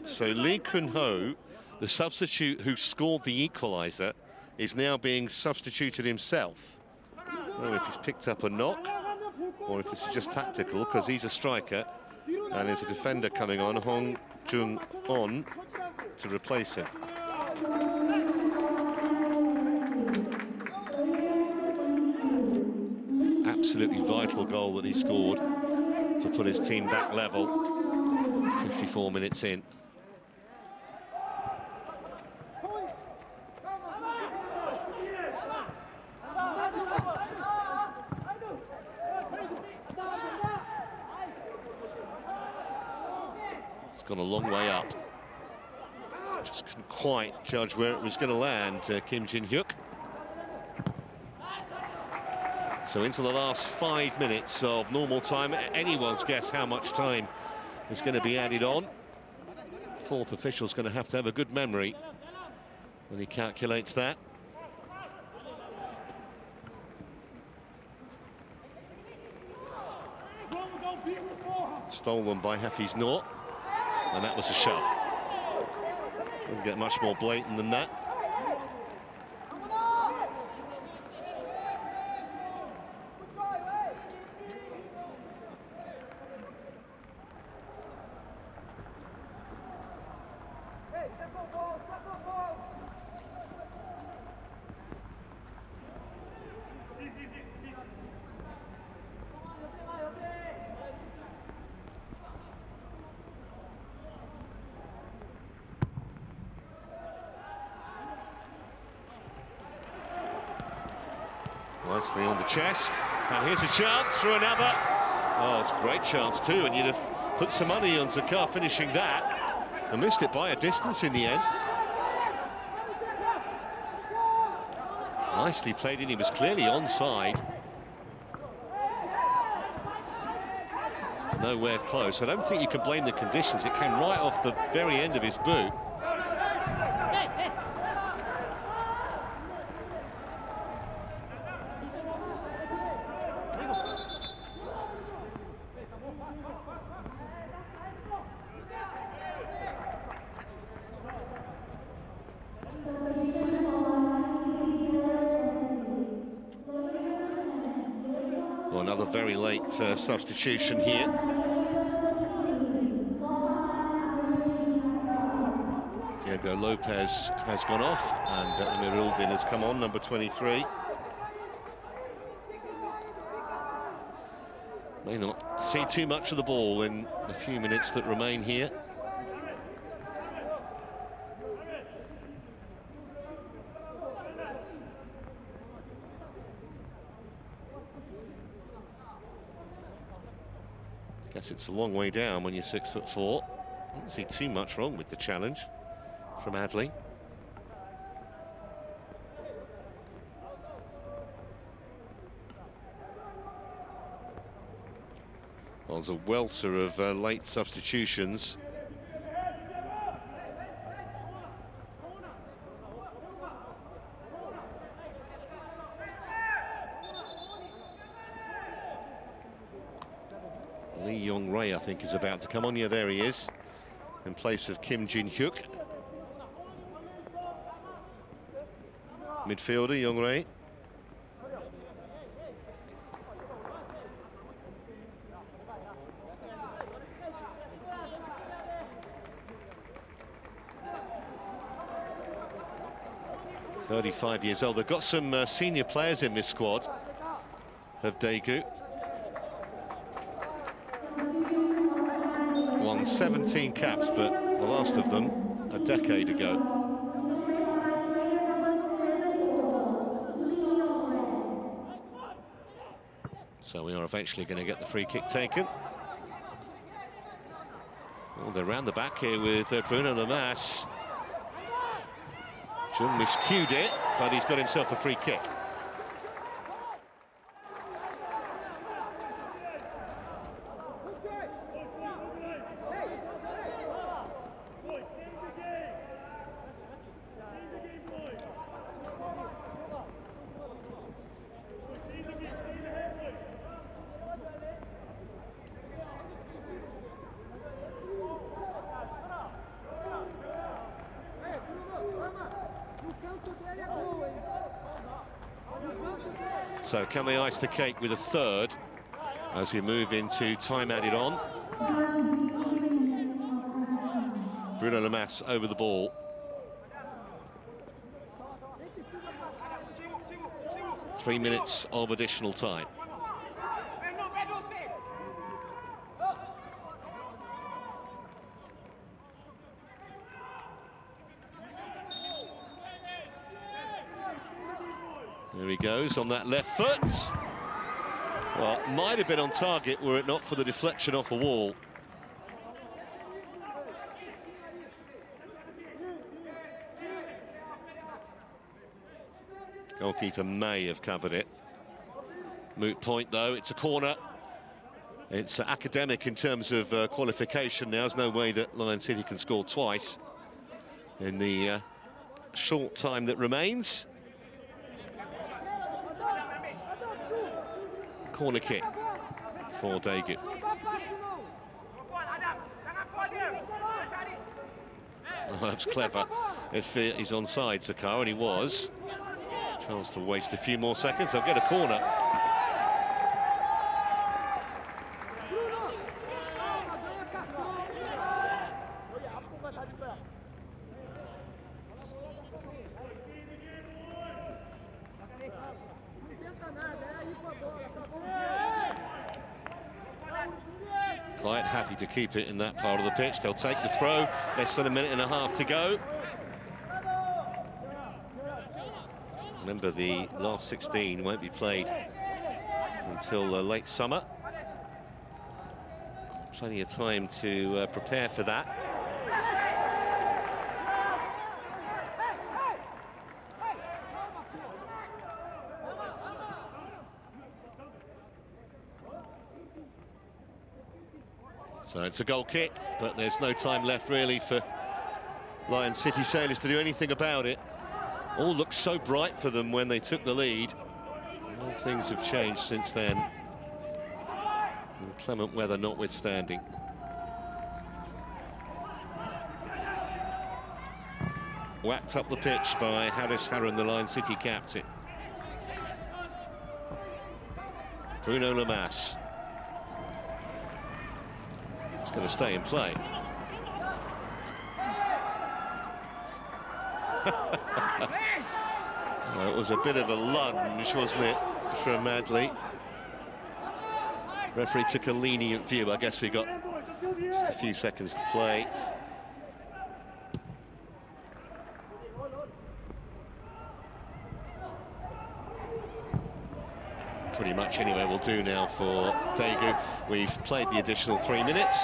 So Lee Kun-ho, the substitute who scored the equaliser, is now being substituted himself. I don't know if he's picked up a knock or if this is just tactical, because he's a striker and there's a defender coming on, Hong Jung-on, to replace him. Absolutely vital goal that he scored to put his team back level 54 minutes in. It's gone a long way up. Just couldn't quite judge where it was going to land, Kim Jin-hyuk. So into the last 5 minutes of normal time. Anyone's guess how much time is going to be added on. Fourth official's going to have a good memory when he calculates that. Stolen by Hafiz Noor, and that was a shove. Doesn't get much more blatant than that. Nicely on the chest, and here's a chance for another. Oh, it's a great chance too, and you'd have put some money on Zakar finishing that, and missed it by a distance in the end. Nicely played in, he was clearly onside. Nowhere close. I don't think you can blame the conditions, it came right off the very end of his boot. Another very late substitution here. Diego Lopez has gone off, and Emir Uldin has come on, number 23. May not see too much of the ball in the few minutes that remain here. Guess it's a long way down when you're 6'4". I don't see too much wrong with the challenge from Adley. Well, there's a welter of late substitutions. Lee Yong-rae, I think, is about to come on. Yeah, there he is, in place of Kim Jin-hyuk. Midfielder, Yong-rae. ...35 years old. They've got some senior players in this squad of Daegu. Won 17 caps, but the last of them a decade ago. So we are eventually going to get the free kick taken. Well, they're round the back here with Bruno Lamas. Jung miscued it, but he's got himself a free kick. So can they ice the cake with a third as we move into time added on? Bruno Lamas over the ball. Three minutes of additional time. There he goes on that left foot. Well, might have been on target were it not for the deflection off the wall. Goalkeeper may have covered it. Moot point though, it's a corner. It's academic in terms of qualification now. There's no way that Lion City can score twice in the short time that remains. Corner kick for Daegu. Oh, that's clever. If he's onside, Sakar, and he was. Chance to waste a few more seconds. They'll get a corner. Quite happy to keep it in that part of the pitch. They'll take the throw. Less than a minute and a half to go. Remember, the last 16 won't be played until late summer. Plenty of time to prepare for that. So it's a goal kick, but there's no time left really for Lion City Sailors to do anything about it. All looked so bright for them when they took the lead. All things have changed since then. And clement weather notwithstanding. Whacked up the pitch by Haris Harun, the Lion City captain. Bruno Lamas. It's going to stay in play. It was a bit of a lunge, wasn't it, from Madley? Referee took a lenient view. I guess we got just a few seconds to play. Pretty much anyway will do now for Daegu. We've played the additional 3 minutes.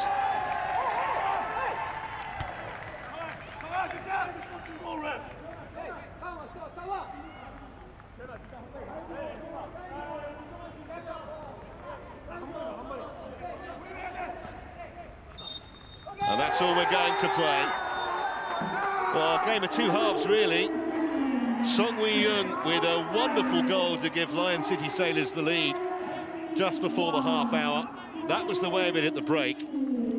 And that's all we're going to play. Well, a game of two halves, really. Song Wee-young with a wonderful goal to give Lion City Sailors the lead just before the half hour. that was the way of it at the break,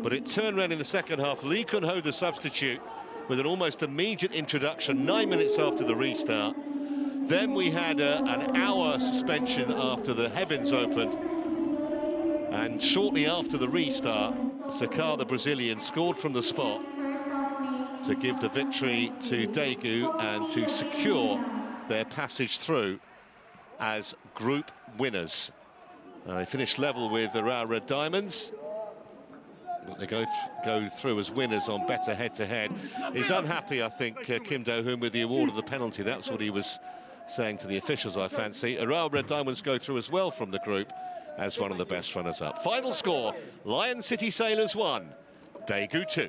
but it turned around in the second half. Lee Kun-ho, the substitute, with an almost immediate introduction 9 minutes after the restart. Then we had an hour suspension after the heavens opened, and shortly after the restart, Sakar, the Brazilian, scored from the spot to give the victory to Daegu and to secure their passage through as group winners. They finished level with the Real Red Diamonds. They go through as winners on better head-to-head. He's unhappy, I think, Kim Do-hoon, with the award of the penalty. That's what he was saying to the officials, I fancy. Real Red Diamonds go through as well from the group as one of the best runners-up. Final score, Lion City Sailors 1, Daegu 2.